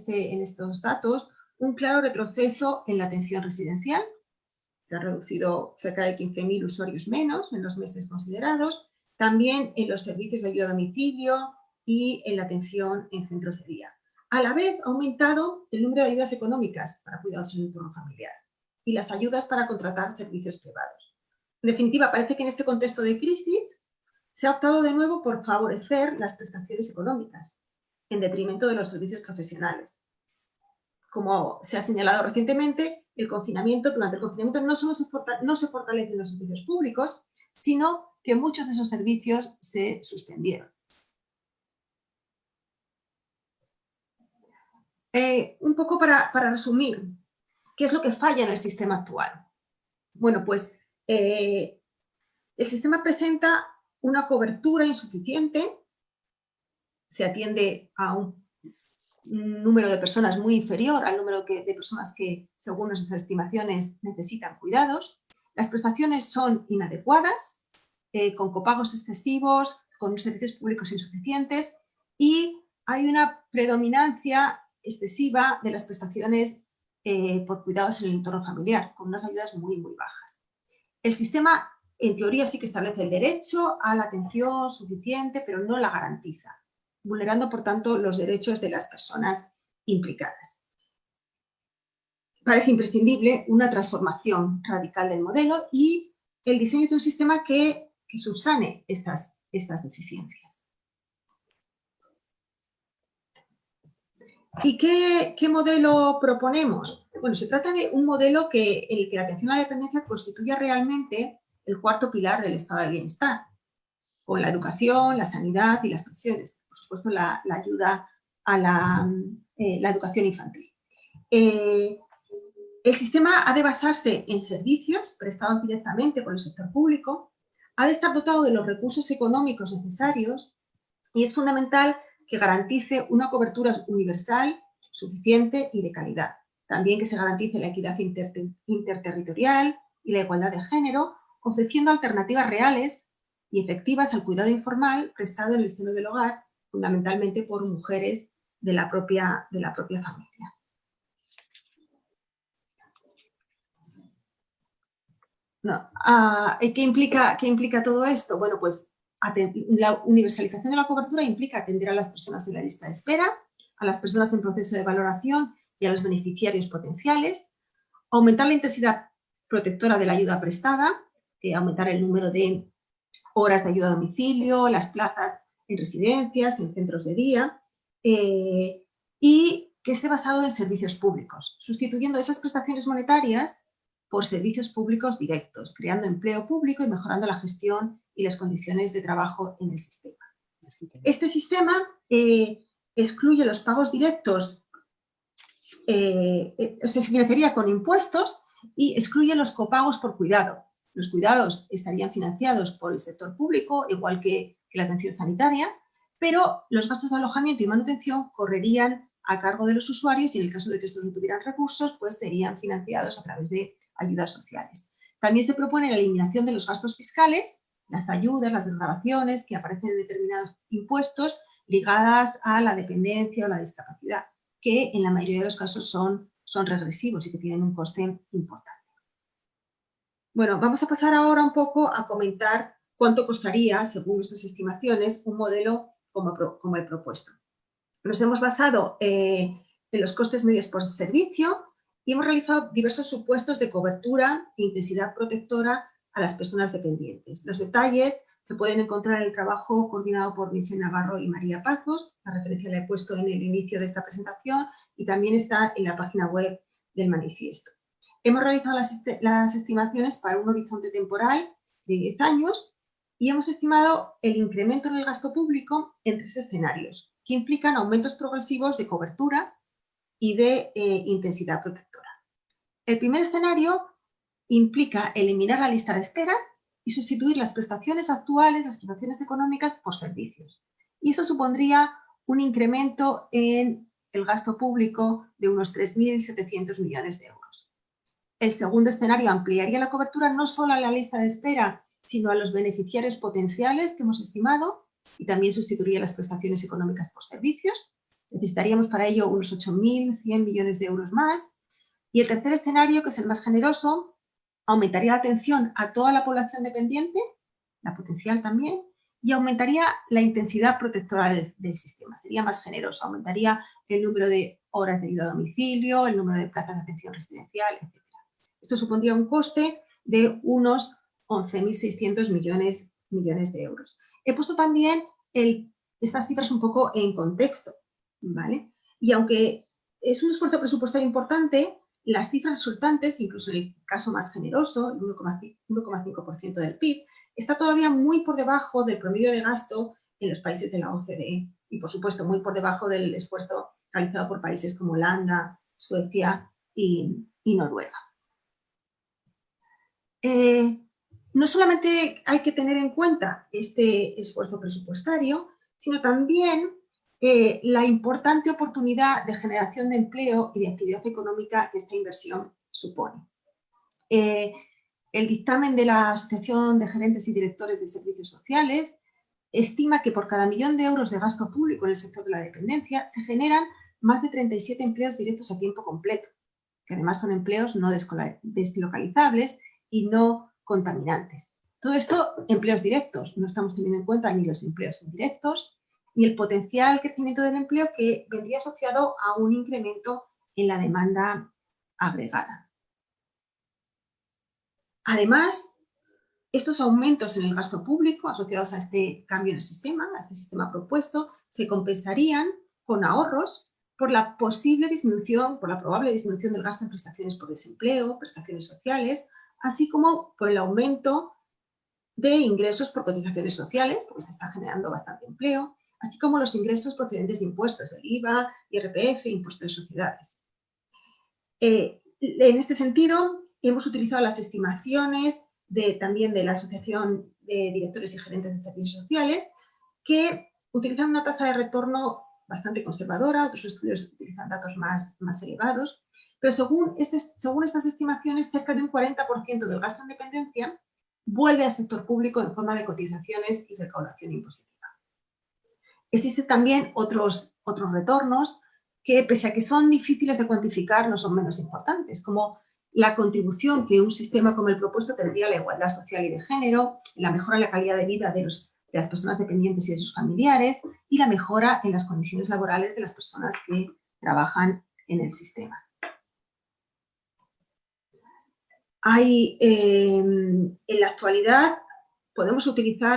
estos datos un claro retroceso en la atención residencial. Se ha reducido cerca de 15.000 usuarios menos en los meses considerados, también en los servicios de ayuda a domicilio y en la atención en centros de día. A la vez ha aumentado el número de ayudas económicas para cuidados en el entorno familiar y las ayudas para contratar servicios privados. En definitiva, parece que en este contexto de crisis se ha optado de nuevo por favorecer las prestaciones económicas en detrimento de los servicios profesionales. Como se ha señalado recientemente, durante el confinamiento no solo no se fortalecen los servicios públicos, sino que muchos de esos servicios se suspendieron. Un poco para resumir, ¿qué es lo que falla en el sistema actual? Bueno, pues el sistema presenta una cobertura insuficiente, se atiende a un número de personas muy inferior al número de personas que, según nuestras estimaciones, necesitan cuidados. Las prestaciones son inadecuadas, con copagos excesivos, con servicios públicos insuficientes y hay una predominancia excesiva de las prestaciones por cuidados en el entorno familiar, con unas ayudas muy, muy bajas. El sistema, en teoría, sí que establece el derecho a la atención suficiente, pero no la garantiza, vulnerando, por tanto, los derechos de las personas implicadas. Parece imprescindible una transformación radical del modelo y el diseño de un sistema que subsane estas deficiencias. ¿Y qué modelo proponemos? Bueno, se trata de un modelo en el que la atención a la dependencia constituya realmente el cuarto pilar del estado de bienestar, con la educación, la sanidad y las pensiones, por supuesto la ayuda a la educación infantil. El sistema ha de basarse en servicios prestados directamente por el sector público, ha de estar dotado de los recursos económicos necesarios y es fundamental que garantice una cobertura universal, suficiente y de calidad. También que se garantice la equidad interterritorial y la igualdad de género, ofreciendo alternativas reales y efectivas al cuidado informal prestado en el seno del hogar, fundamentalmente por mujeres de la propia familia. ¿Qué implica todo esto? Bueno, pues la universalización de la cobertura implica atender a las personas en la lista de espera, a las personas en proceso de valoración y a los beneficiarios potenciales, aumentar la intensidad protectora de la ayuda prestada, aumentar el número de horas de ayuda a domicilio, las plazas en residencias, en centros de día, y que esté basado en servicios públicos, sustituyendo esas prestaciones monetarias por servicios públicos directos, creando empleo público y mejorando la gestión y las condiciones de trabajo en el sistema. Este sistema excluye los pagos directos, se financiaría con impuestos y excluye los copagos por cuidado. Los cuidados estarían financiados por el sector público, igual que la atención sanitaria, pero los gastos de alojamiento y manutención correrían a cargo de los usuarios y en el caso de que estos no tuvieran recursos, pues serían financiados a través de ayudas sociales. También se propone la eliminación de los gastos fiscales, las ayudas, las desgravaciones que aparecen en determinados impuestos ligadas a la dependencia o la discapacidad, que en la mayoría de los casos son regresivos y que tienen un coste importante. Bueno, vamos a pasar ahora un poco a comentar cuánto costaría, según nuestras estimaciones, un modelo como el propuesto. Nos hemos basado en los costes medios por servicio y hemos realizado diversos supuestos de cobertura e intensidad protectora a las personas dependientes. Los detalles se pueden encontrar en el trabajo coordinado por Michel Navarro y María Pazos. La referencia la he puesto en el inicio de esta presentación y también está en la página web del manifiesto. Hemos realizado las estimaciones para un horizonte temporal de 10 años y hemos estimado el incremento en el gasto público en 3 escenarios, que implican aumentos progresivos de cobertura y de intensidad protectora. El primer escenario implica eliminar la lista de espera y sustituir las prestaciones actuales, las prestaciones económicas, por servicios. Y eso supondría un incremento en el gasto público de unos 3.700 millones de euros. El segundo escenario ampliaría la cobertura no solo a la lista de espera, sino a los beneficiarios potenciales que hemos estimado, y también sustituiría las prestaciones económicas por servicios. Necesitaríamos para ello unos 8.100 millones de euros más. Y el tercer escenario, que es el más generoso, aumentaría la atención a toda la población dependiente, la potencial también, y aumentaría la intensidad protectora del sistema. Sería más generoso, aumentaría el número de horas de ayuda a domicilio, el número de plazas de atención residencial, etc. Esto supondría un coste de unos 11.600 millones de euros. He puesto también estas cifras un poco en contexto, ¿vale? Y aunque es un esfuerzo presupuestario importante, las cifras resultantes, incluso en el caso más generoso, el 1,5% del PIB, está todavía muy por debajo del promedio de gasto en los países de la OCDE y, por supuesto, muy por debajo del esfuerzo realizado por países como Holanda, Suecia y Noruega. No solamente hay que tener en cuenta este esfuerzo presupuestario, sino también la importante oportunidad de generación de empleo y de actividad económica que esta inversión supone. El dictamen de la Asociación de Gerentes y Directores de Servicios Sociales estima que por cada 1.000.000 de euros de gasto público en el sector de la dependencia se generan más de 37 empleos directos a tiempo completo, que además son empleos no deslocalizables y no contaminantes. Todo esto, empleos directos. No estamos teniendo en cuenta ni los empleos indirectos, ni el potencial crecimiento del empleo que vendría asociado a un incremento en la demanda agregada. Además, estos aumentos en el gasto público asociados a este cambio en el sistema, a este sistema propuesto, se compensarían con ahorros por la probable disminución del gasto en prestaciones por desempleo, prestaciones sociales, así como por el aumento de ingresos por cotizaciones sociales, porque se está generando bastante empleo, así como los ingresos procedentes de impuestos, del IVA, IRPF, impuestos de sociedades. En este sentido, hemos utilizado las estimaciones también de la Asociación de Directores y Gerentes de Servicios Sociales, que utilizan una tasa de retorno bastante conservadora, otros estudios utilizan datos más elevados, pero según estas estimaciones, cerca de un 40% del gasto en dependencia vuelve al sector público en forma de cotizaciones y recaudación impositiva. Existen también otros retornos que, pese a que son difíciles de cuantificar, no son menos importantes, como la contribución que un sistema como el propuesto tendría a la igualdad social y de género, la mejora en la calidad de vida de las personas dependientes y de sus familiares y la mejora en las condiciones laborales de las personas que trabajan en el sistema. En la actualidad podemos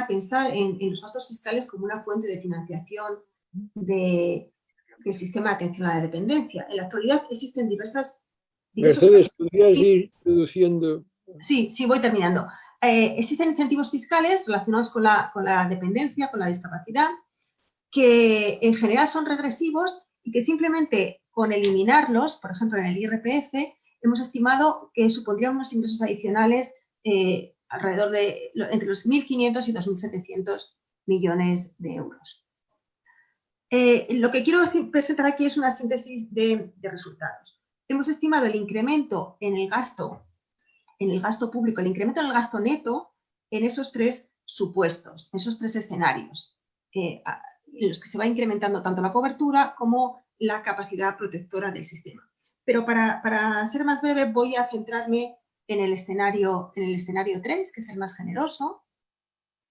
pensar en los gastos fiscales como una fuente de financiación del sistema de atención a la dependencia. En la actualidad existen diversos... Mercedes, ¿podrías ir reduciendo? Sí, voy terminando. Existen incentivos fiscales relacionados con la dependencia, con la discapacidad, que en general son regresivos y que simplemente con eliminarlos, por ejemplo en el IRPF, hemos estimado que supondrían unos ingresos adicionales alrededor de entre los 1.500 y 2.700 millones de euros. Lo que quiero presentar aquí es una síntesis de resultados. Hemos estimado el incremento en el gasto público, el incremento en el gasto neto en esos 3 supuestos, en esos 3 escenarios, en los que se va incrementando tanto la cobertura como la capacidad protectora del sistema. Pero para ser más breve voy a centrarme en el escenario 3, que es el más generoso.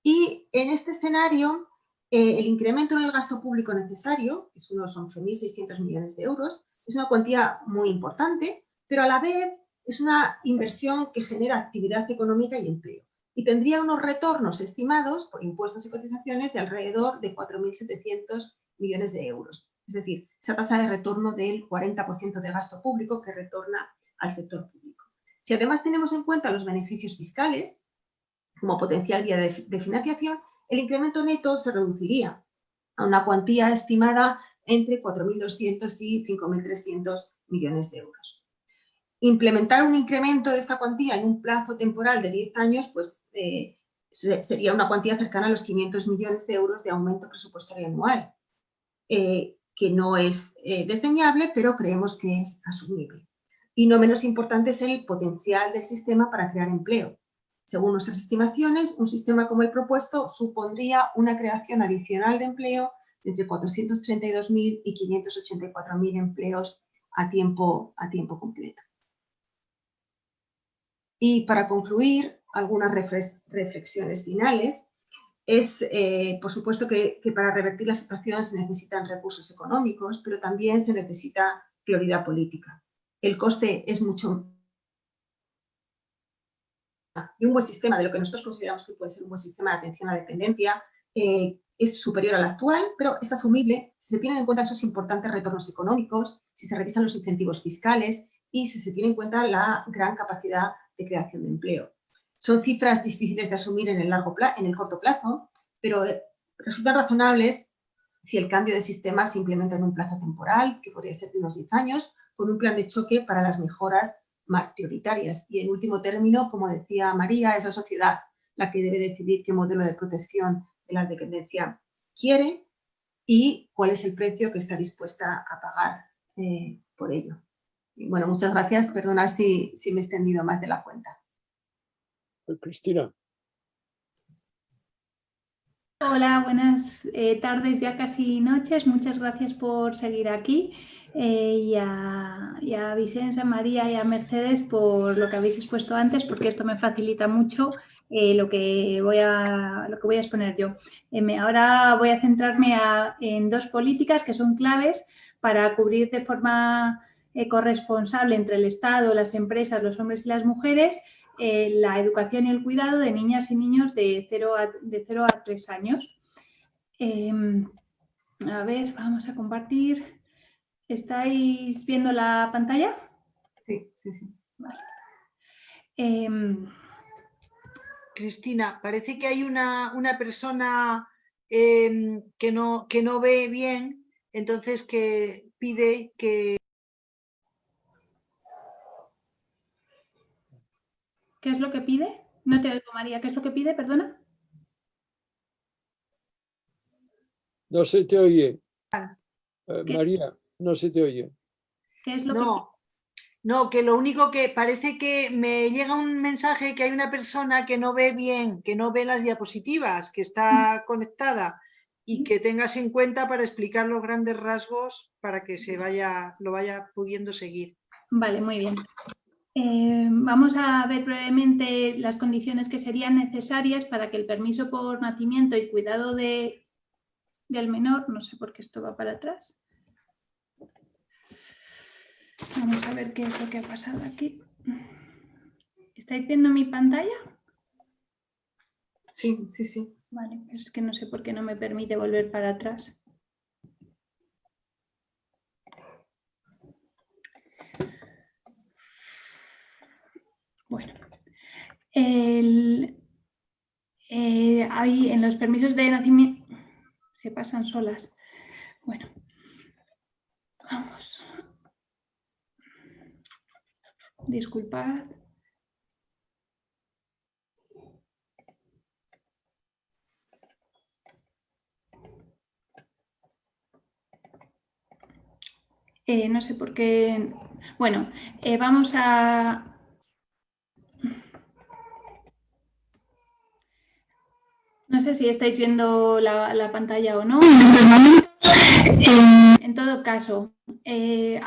Y en este escenario, el incremento en el gasto público necesario, que es unos 11.600 millones de euros, es una cuantía muy importante, pero a la vez es una inversión que genera actividad económica y empleo. y tendría unos retornos estimados por impuestos y cotizaciones de alrededor de 4.700 millones de euros. Es decir, esa tasa de retorno del 40% de gasto público que retorna al sector público. Si además tenemos en cuenta los beneficios fiscales como potencial vía de financiación, el incremento neto se reduciría a una cuantía estimada entre 4.200 y 5.300 millones de euros. Implementar un incremento de esta cuantía en un plazo temporal de 10 años, pues sería una cuantía cercana a los 500 millones de euros de aumento presupuestario anual, que no es desdeñable, pero creemos que es asumible. Y no menos importante es el potencial del sistema para crear empleo. Según nuestras estimaciones, un sistema como el propuesto supondría una creación adicional de empleo de entre 432.000 y 584.000 empleos a tiempo completo. Y para concluir, algunas reflexiones finales. Es, por supuesto, que para revertir la situación se necesitan recursos económicos, pero también se necesita prioridad política. El coste es mucho. Y un buen sistema, de lo que nosotros consideramos que puede ser un buen sistema de atención a la dependencia, es superior al actual, pero es asumible si se tienen en cuenta esos importantes retornos económicos, si se revisan los incentivos fiscales y si se tiene en cuenta la gran capacidad de creación de empleo. Son cifras difíciles de asumir en el corto plazo, pero resultan razonables si el cambio de sistema se implementa en un plazo temporal, que podría ser de unos 10 años, con un plan de choque para las mejoras más prioritarias. Y en último término, como decía María, es la sociedad la que debe decidir qué modelo de protección de la dependencia quiere y cuál es el precio que está dispuesta a pagar por ello. Y bueno, muchas gracias. Perdonad si me he extendido más de la cuenta. Cristina. Hola, buenas tardes, ya casi noches. Muchas gracias por seguir aquí. Y a Vicenza, María y a Mercedes por lo que habéis expuesto antes, porque esto me facilita mucho lo que voy a exponer yo. Ahora voy a centrarme en dos políticas que son claves para cubrir de forma corresponsable entre el Estado, las empresas, los hombres y las mujeres la educación y el cuidado de niñas y niños de 0 a 3 años. A ver, vamos a compartir. ¿Estáis viendo la pantalla? Sí, sí, sí. Vale. Cristina, parece que hay una persona que no ve bien, entonces que pide que... ¿Qué es lo que pide? No te oigo, María. ¿Qué es lo que pide? Perdona. No se te oye. María, no se te oye. ¿Qué es lo que pide? No, que lo único que parece que me llega un mensaje que hay una persona que no ve bien, que no ve las diapositivas, que está conectada y que tengas en cuenta para explicar los grandes rasgos para que lo vaya pudiendo seguir. Vale, muy bien. Vamos a ver brevemente las condiciones que serían necesarias para que el permiso por nacimiento y cuidado del menor, no sé por qué esto va para atrás. Vamos a ver qué es lo que ha pasado aquí. ¿Estáis viendo mi pantalla? Sí, sí, sí. Vale, pero es que no sé por qué no me permite volver para atrás. Bueno, hay en los permisos de nacimiento se pasan solas. Bueno, vamos. Disculpad. No sé por qué. Bueno, vamos a. No sé si estáis viendo la pantalla o no. En todo caso,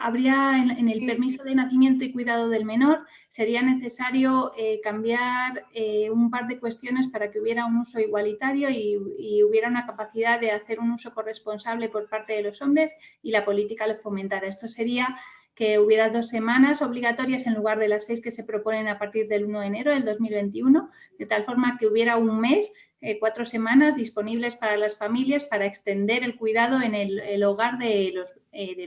habría en el permiso de nacimiento y cuidado del menor, sería necesario cambiar un par de cuestiones para que hubiera un uso igualitario y hubiera una capacidad de hacer un uso corresponsable por parte de los hombres y la política lo fomentara. Esto sería que hubiera 2 semanas obligatorias en lugar de las 6 que se proponen a partir del 1 de enero del 2021, de tal forma que hubiera un mes, 4 semanas disponibles para las familias para extender el cuidado en el hogar de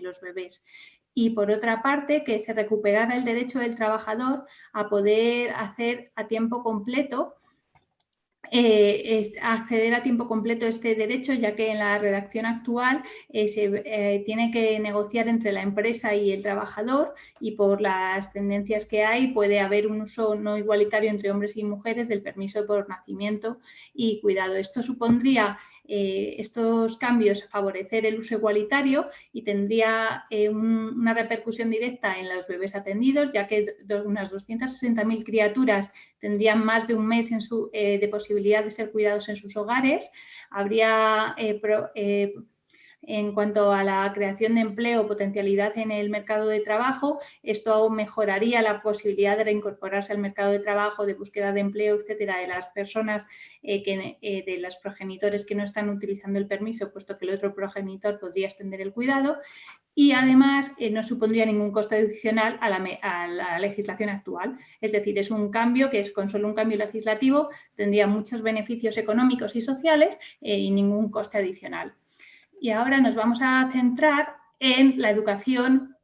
los bebés. Y por otra parte, que se recuperara el derecho del trabajador a poder hacer a tiempo completo, acceder a tiempo completo este derecho, ya que en la redacción actual se tiene que negociar entre la empresa y el trabajador, y por las tendencias que hay puede haber un uso no igualitario entre hombres y mujeres del permiso por nacimiento y cuidado. Esto supondría estos cambios favorecer el uso igualitario y tendría una repercusión directa en los bebés atendidos, ya que unas 260.000 criaturas tendrían más de un mes de posibilidad de ser cuidados en sus hogares. Habría, en cuanto a la creación de empleo, potencialidad en el mercado de trabajo, esto mejoraría la posibilidad de reincorporarse al mercado de trabajo, de búsqueda de empleo, etcétera, de las personas, de los progenitores que no están utilizando el permiso, puesto que el otro progenitor podría extender el cuidado. Y además no supondría ningún coste adicional a la legislación actual. Es decir, es un cambio que con solo un cambio legislativo tendría muchos beneficios económicos y sociales y ningún coste adicional. Y ahora nos vamos a centrar en la educación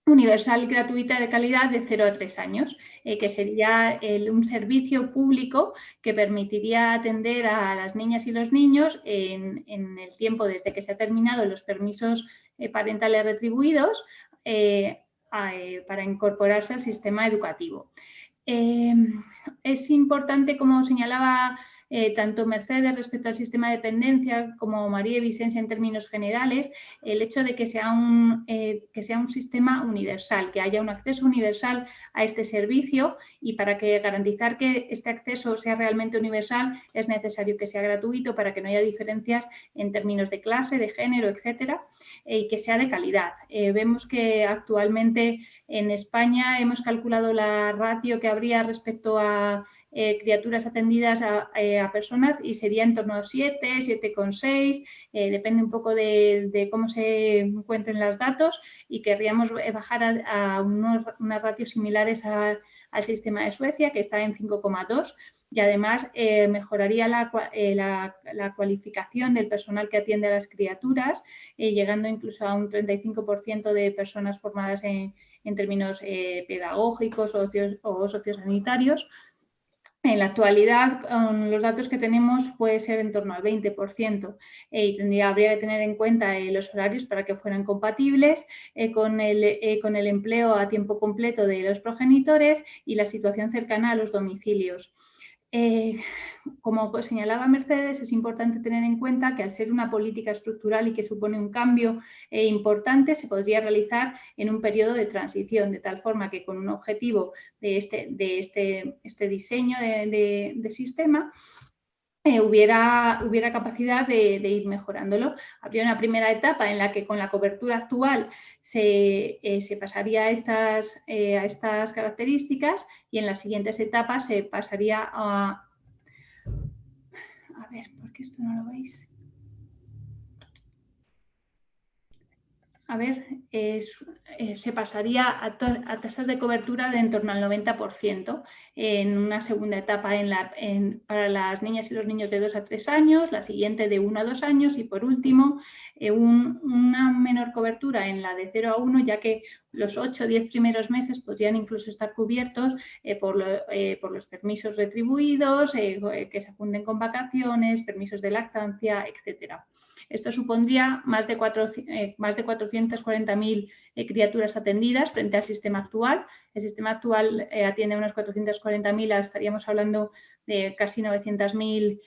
universal y gratuita de calidad de 0 a 3 años, que sería un servicio público que permitiría atender a las niñas y los niños en el tiempo desde que se han terminado los permisos parentales retribuidos para incorporarse al sistema educativo. Es importante, como señalaba tanto Mercedes respecto al sistema de dependencia como María y Vicencia en términos generales, el hecho de que sea un sistema universal, que haya un acceso universal a este servicio, y para garantizar que este acceso sea realmente universal es necesario que sea gratuito para que no haya diferencias en términos de clase, de género, etcétera, y que sea de calidad. Vemos que actualmente en España hemos calculado la ratio que habría respecto a criaturas atendidas a personas y sería en torno a 7, 7,6, depende un poco de cómo se encuentren los datos, y querríamos bajar a unas ratios similares al sistema de Suecia, que está en 5,2, y además mejoraría la cualificación del personal que atiende a las criaturas, llegando incluso a un 35% de personas formadas en términos pedagógicos o sociosanitarios. En la actualidad, con los datos que tenemos, puede ser en torno al 20%, y habría que tener en cuenta los horarios para que fueran compatibles con el empleo a tiempo completo de los progenitores y la situación cercana a los domicilios. Como señalaba Mercedes, es importante tener en cuenta que al ser una política estructural y que supone un cambio importante, se podría realizar en un periodo de transición, de tal forma que con un objetivo de este diseño de sistema hubiera capacidad de ir mejorándolo. Habría una primera etapa en la que con la cobertura actual se pasaría a estas características, y en las siguientes etapas se pasaría a ver, ¿por qué esto no lo veis? A ver, se pasaría a tasas de cobertura de en torno al 90% en una segunda etapa para las niñas y los niños de 2 a 3 años, la siguiente de 1 a 2 años y por último una menor cobertura en la de 0 a 1, ya que los 8 o 10 primeros meses podrían incluso estar cubiertos por los permisos retribuidos, que se funden con vacaciones, permisos de lactancia, etcétera. Esto supondría más de 440.000 criaturas atendidas frente al sistema actual. El sistema actual atiende a unas 440.000, estaríamos hablando de casi 900.000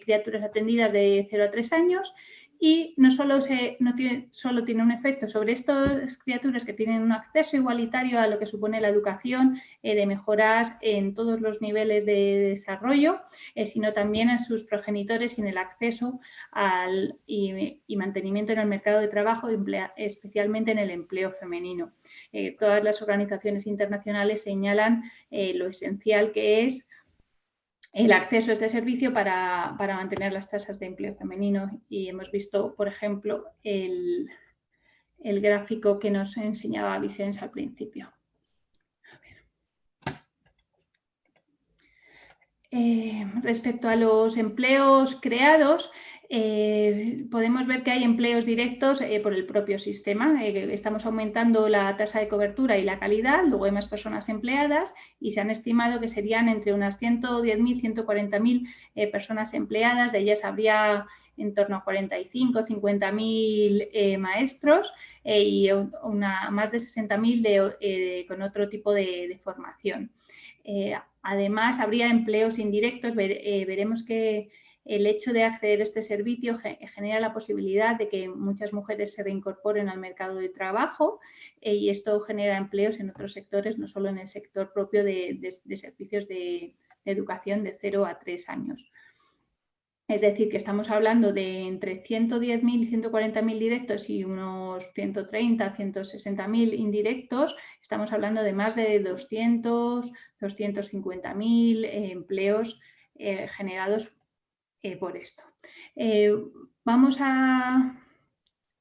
criaturas atendidas de 0 a 3 años. Y no solo tiene un efecto sobre estas criaturas que tienen un acceso igualitario a lo que supone la educación, de mejoras en todos los niveles de desarrollo, sino también a sus progenitores y en el acceso y mantenimiento en el mercado de trabajo, especialmente en el empleo femenino. Todas las organizaciones internacionales señalan lo esencial que es el acceso a este servicio para mantener las tasas de empleo femenino, y hemos visto, por ejemplo, el gráfico que nos enseñaba Vicens al principio. Respecto a los empleos creados, podemos ver que hay empleos directos por el propio sistema. Estamos aumentando la tasa de cobertura y la calidad, luego hay más personas empleadas y se han estimado que serían entre unas 110.000, 140.000 personas empleadas, de ellas habría en torno a 45, 50.000 maestros y más de 60.000 con otro tipo de formación. Además, habría empleos indirectos. Veremos que el hecho de acceder a este servicio genera la posibilidad de que muchas mujeres se reincorporen al mercado de trabajo y esto genera empleos en otros sectores, no solo en el sector propio de servicios de educación de 0 a 3 años. Es decir, que estamos hablando de entre 110.000 y 140.000 directos y unos 130, 160.000 indirectos. Estamos hablando de más de 200, 250.000 empleos generados por esto.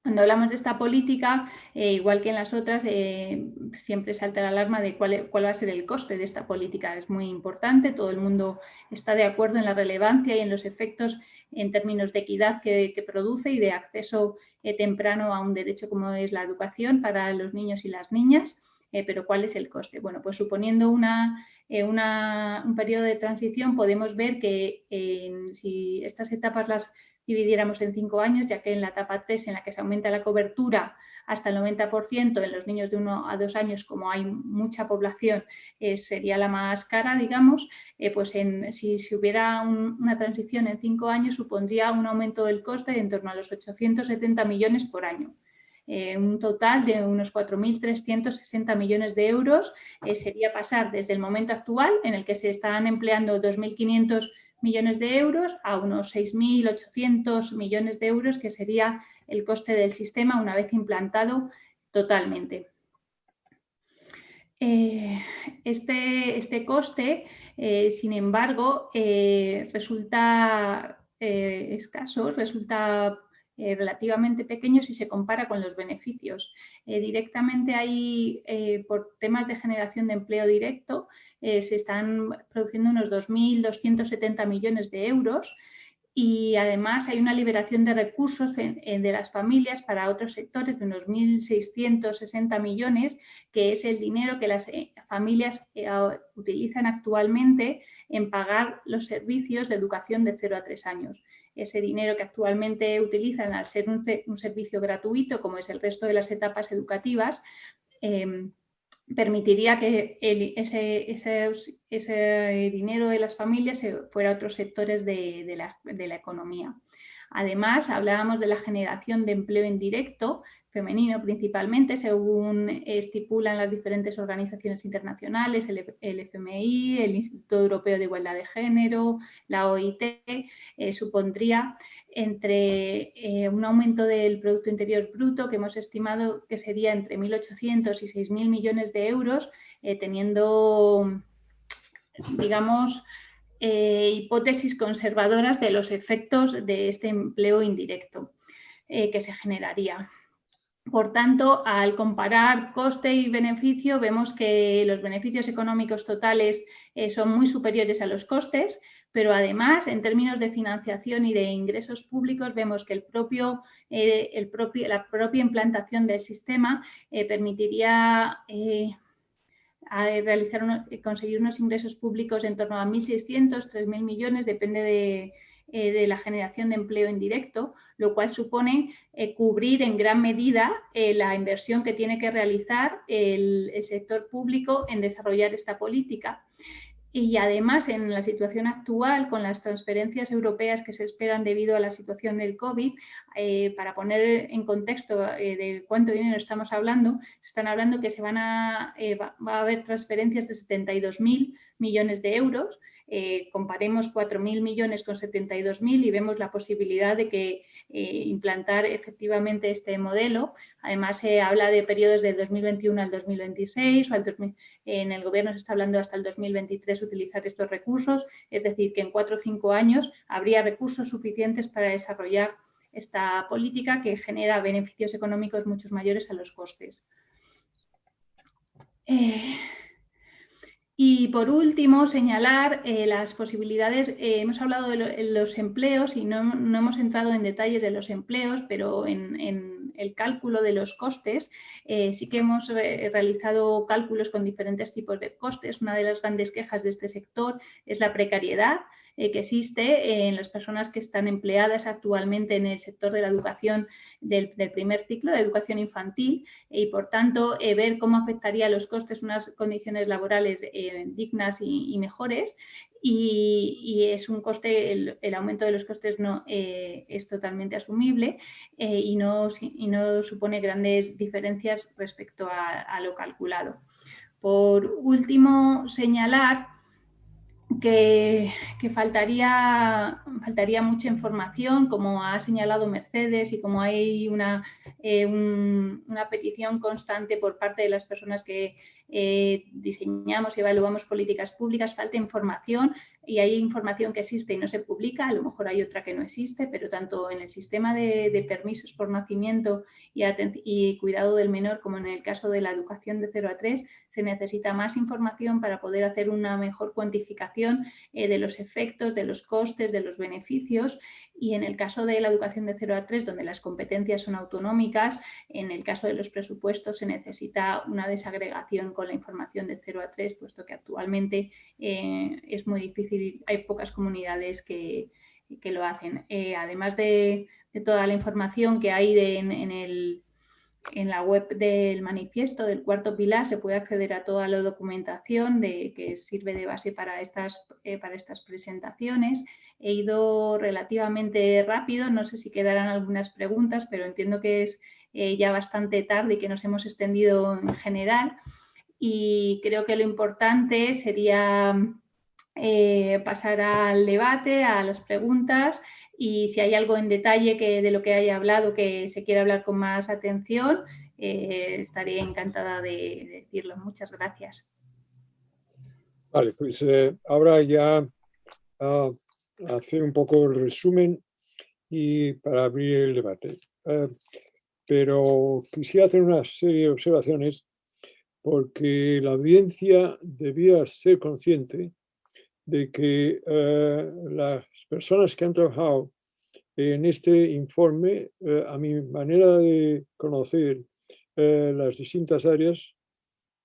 Cuando hablamos de esta política, igual que en las otras, siempre salta la alarma de cuál va a ser el coste de esta política. Es muy importante, todo el mundo está de acuerdo en la relevancia y en los efectos en términos de equidad que produce y de acceso temprano a un derecho como es la educación para los niños y las niñas. Pero ¿cuál es el coste? Bueno, pues suponiendo un periodo de transición, podemos ver que si estas etapas las dividiéramos en 5 años, ya que en la etapa 3, en la que se aumenta la cobertura hasta el 90% en los niños de 1 a 2 años, como hay mucha población, sería la más cara, digamos, pues si hubiera una transición en 5 años, supondría un aumento del coste de en torno a los 870 millones por año. Un total de unos 4.360 millones de euros sería pasar desde el momento actual, en el que se están empleando 2.500 millones de euros, a unos 6.800 millones de euros, que sería el coste del sistema una vez implantado totalmente. Este coste, sin embargo, resulta escaso, resulta relativamente pequeño si se compara con los beneficios. Directamente hay, por temas de generación de empleo directo, se están produciendo unos 2.270 millones de euros y además hay una liberación de recursos de las familias para otros sectores de unos 1.660 millones, que es el dinero que las familias utilizan actualmente en pagar los servicios de educación de 0 a 3 años. Ese dinero que actualmente utilizan, al ser un servicio gratuito, como es el resto de las etapas educativas, permitiría que ese dinero de las familias se fuera a otros sectores de la economía. Además, hablábamos de la generación de empleo indirecto, femenino principalmente, según estipulan las diferentes organizaciones internacionales, el FMI, el Instituto Europeo de Igualdad de Género, la OIT, supondría entre un aumento del Producto Interior Bruto que hemos estimado que sería entre 1.800 y 6.000 millones de euros, teniendo, digamos, hipótesis conservadoras de los efectos de este empleo indirecto que se generaría. Por tanto, al comparar coste y beneficio, vemos que los beneficios económicos totales son muy superiores a los costes, pero además, en términos de financiación y de ingresos públicos, vemos que la propia implantación del sistema permitiría conseguir unos ingresos públicos en torno a 1.600, 3.000 millones, depende de la generación de empleo indirecto, lo cual supone cubrir en gran medida la inversión que tiene que realizar el sector público en desarrollar esta política. Y además, en la situación actual, con las transferencias europeas que se esperan debido a la situación del COVID, para poner en contexto de cuánto dinero estamos hablando, se están hablando que va a haber transferencias de 72.000 millones de euros. Comparemos 4.000 millones con 72.000 y vemos la posibilidad de que implantar efectivamente este modelo. Además, se habla de periodos del 2021 al 2026, en el Gobierno se está hablando hasta el 2023 utilizar estos recursos, es decir, que en 4 o 5 años habría recursos suficientes para desarrollar esta política que genera beneficios económicos mucho mayores a los costes. Y por último, señalar las posibilidades. Hemos hablado de los empleos y no hemos entrado en detalles de los empleos, pero en el cálculo de los costes sí que hemos realizado cálculos con diferentes tipos de costes. Una de las grandes quejas de este sector es la precariedad que existe en las personas que están empleadas actualmente en el sector de la educación del primer ciclo de educación infantil y, por tanto, ver cómo afectaría los costes unas condiciones laborales dignas y mejores. Y es un coste, el aumento de los costes no es totalmente asumible y no supone grandes diferencias respecto a lo calculado. Por último, señalar que faltaría mucha información, como ha señalado Mercedes, y como hay una petición constante por parte de las personas que diseñamos y evaluamos políticas públicas. Falta información, y hay información que existe y no se publica, a lo mejor hay otra que no existe, pero tanto en el sistema de permisos por nacimiento y cuidado del menor, como en el caso de la educación de 0 a 3, se necesita más información para poder hacer una mejor cuantificación de los efectos, de los costes, de los beneficios. Y en el caso de la educación de 0 a 3, donde las competencias son autonómicas, en el caso de los presupuestos se necesita una desagregación con la información de 0 a 3, puesto que actualmente es muy difícil, hay pocas comunidades que lo hacen. Además de toda la información que hay en la web del manifiesto del cuarto pilar, se puede acceder a toda la documentación que sirve de base para estas presentaciones. He ido relativamente rápido, no sé si quedarán algunas preguntas, pero entiendo que es ya bastante tarde y que nos hemos extendido en general. Y creo que lo importante sería pasar al debate, a las preguntas, y si hay algo en detalle de lo que haya hablado que se quiera hablar con más atención, estaré encantada de decirlo. Muchas gracias. Vale, pues ahora ya hacer un poco el resumen y para abrir el debate. Pero quisiera hacer una serie de observaciones porque la audiencia debía ser consciente de que las personas que han trabajado en este informe, a mi manera de conocer las distintas áreas,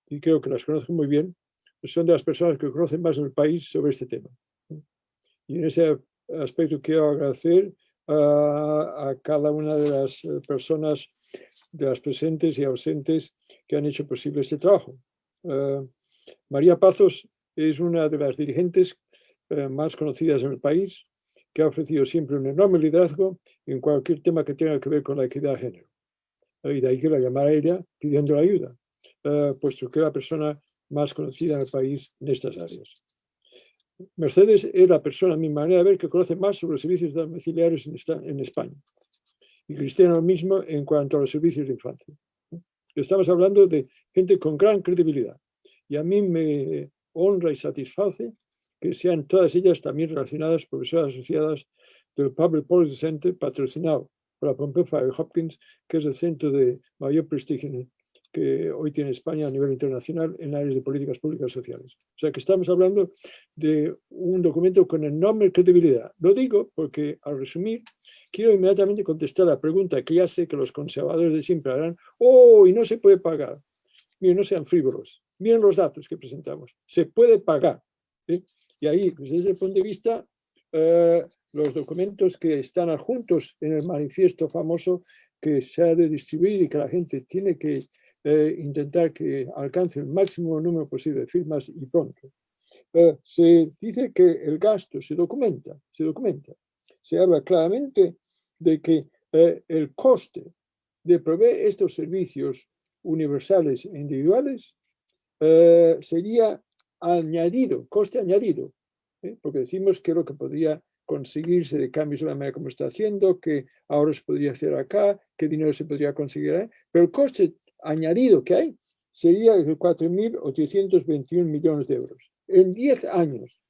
y creo que las conozco muy bien, son de las personas que conocen más en el país sobre este tema. Y en ese aspecto quiero agradecer a cada una de las personas, de las presentes y ausentes, que han hecho posible este trabajo. María Pazos es una de las dirigentes más conocidas en el país, que ha ofrecido siempre un enorme liderazgo en cualquier tema que tenga que ver con la equidad de género. Y de ahí que la llamara a ella pidiendo la ayuda, puesto que es la persona más conocida en el país en estas áreas. Mercedes es la persona, a mi manera de ver, que conoce más sobre los servicios domiciliarios en España. Y Cristina lo mismo en cuanto a los servicios de infancia. Estamos hablando de gente con gran credibilidad. Y a mí me honra y satisface que sean todas ellas también relacionadas, profesoras asociadas del Public Policy Center, patrocinado por la Pompeu Fabra Hopkins, que es el centro de mayor prestigio que hoy tiene España a nivel internacional en áreas de políticas públicas sociales. O sea que estamos hablando de un documento con enorme credibilidad. Lo digo porque, al resumir, quiero inmediatamente contestar la pregunta que ya sé que los conservadores de siempre harán: ¡oh, y no se puede pagar! Miren, no sean frívolos. Miren los datos que presentamos. Se puede pagar. Y ahí, desde ese punto de vista, los documentos que están adjuntos en el manifiesto famoso que se ha de distribuir y que la gente tiene que intentar que alcance el máximo número posible de firmas y pronto. Se dice que el gasto se documenta. Se habla claramente de que el coste de proveer estos servicios universales e individuales sería añadido, coste añadido, porque decimos que lo que podría conseguirse de cambios en la manera como está haciendo, que ahora se podría hacer acá, que dinero se podría conseguir ahí, pero el coste añadido que hay sería de 4.821 millones de euros. En 10 años,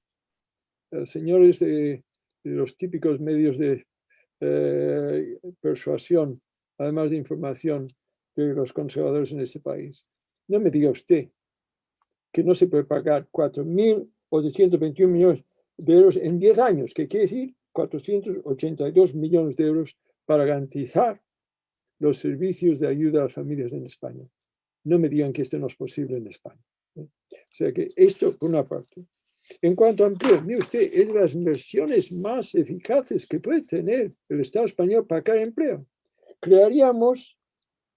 señores de los típicos medios de persuasión, además de información, de los conservadores en este país. No me diga usted que no se puede pagar 4.821 millones de euros en 10 años, que quiere decir 482 millones de euros para garantizar los servicios de ayuda a las familias en España. No me digan que esto no es posible en España. O sea que esto, por una parte. En cuanto a empleo, mire usted, es de las inversiones más eficaces que puede tener el Estado español para crear empleo. Crearíamos,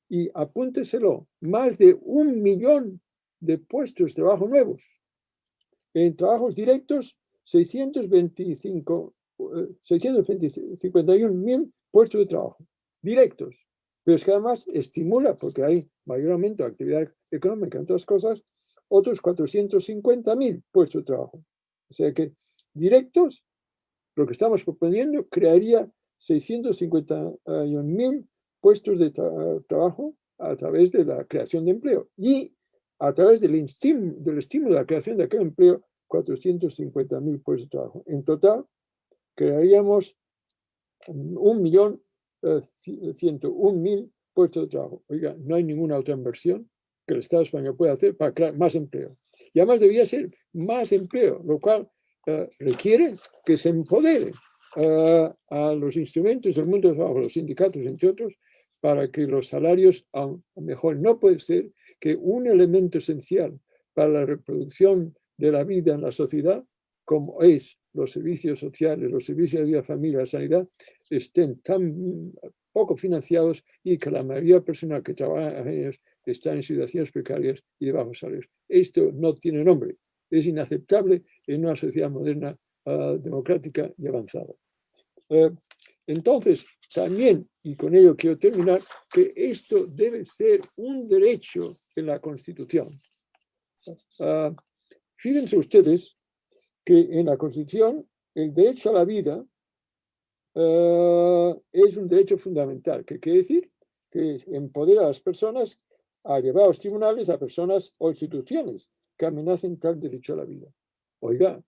y apúnteselo, más de 1 millón de puestos de trabajo nuevos. En trabajos directos, 651.000 puestos de trabajo directos. Pero es que además estimula, porque hay mayor aumento de actividad económica, entre otras cosas, otros 450.000 puestos de trabajo. O sea que directos, lo que estamos proponiendo, crearía 651.000 puestos de trabajo a través de la creación de empleo. Y a través del estímulo de la creación de aquel empleo, 450.000 puestos de trabajo. En total, crearíamos 1.101.000 puestos de trabajo. Oiga, no hay ninguna otra inversión que el Estado español pueda hacer para crear más empleo. Y además debería ser más empleo, lo cual requiere que se empodere a los instrumentos del mundo del trabajo, los sindicatos, entre otros, para que los salarios, a lo mejor no puede ser que un elemento esencial para la reproducción de la vida en la sociedad, como es los servicios sociales, los servicios de vida, familia, la sanidad, estén tan poco financiados y que la mayoría personal que trabaja en ellos está en situaciones precarias y de bajos salarios. Esto no tiene nombre. Es inaceptable en una sociedad moderna, democrática y avanzada. Entonces, también, y con ello quiero terminar, que esto debe ser un derecho en la Constitución. Fíjense ustedes que en la Constitución el derecho a la vida es un derecho fundamental, que quiere decir que empodera a las personas a llevar a los tribunales a personas o instituciones que amenacen tal derecho a la vida. Oiga,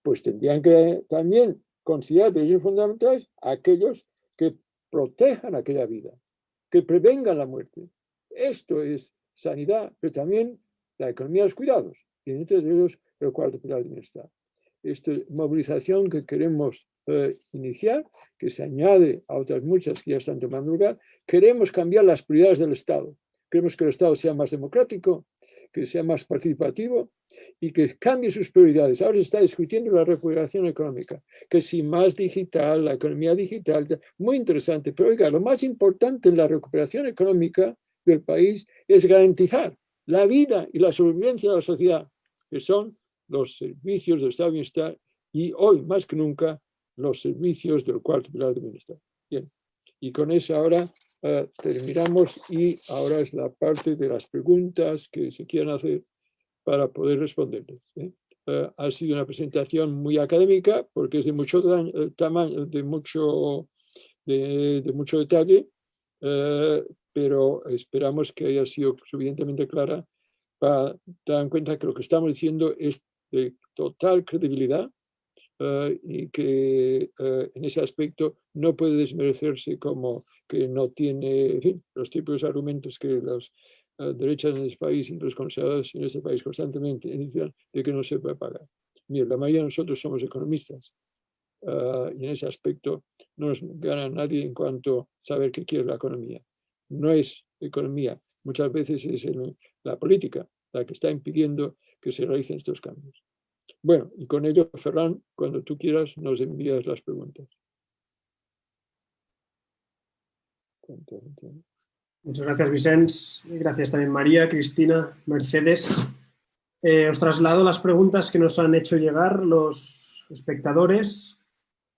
pues tendrían que también considerar derechos fundamentales a aquellos que protejan aquella vida, que prevengan la muerte. Esto es sanidad, pero también la economía de los cuidados, y entre ellos el cuarto pilar del bienestar. Esta movilización que queremos iniciar, que se añade a otras muchas que ya están tomando lugar, queremos cambiar las prioridades del Estado. Queremos que el Estado sea más democrático, que sea más participativo y que cambie sus prioridades. Ahora se está discutiendo la recuperación económica, que si más digital, la economía digital, muy interesante. Pero oiga, lo más importante en la recuperación económica del país es garantizar la vida y la sobrevivencia de la sociedad, que son los servicios del estado de bienestar y hoy más que nunca los servicios del cuarto pilar del bienestar. Bien, y con eso ahora terminamos y ahora es la parte de las preguntas que se quieran hacer para poder responderles. Ha sido una presentación muy académica porque es de mucho tamaño, de mucho detalle, pero esperamos que haya sido suficientemente clara para dar en cuenta que lo que estamos diciendo es de total credibilidad y que en ese aspecto no puede desmerecerse como que no tiene, en fin, los tipos de argumentos que las derechas en este país y los conservadores en este país constantemente inician de que no se puede pagar. Mira, la mayoría de nosotros somos economistas y en ese aspecto no nos gana nadie en cuanto a saber qué quiere la economía. No es economía, muchas veces es la política la que está impidiendo que se realicen estos cambios. Bueno, y con ello, Ferran, cuando tú quieras, nos envías las preguntas. Muchas gracias, Vicens. Gracias también, María, Cristina, Mercedes. Os traslado las preguntas que nos han hecho llegar los espectadores.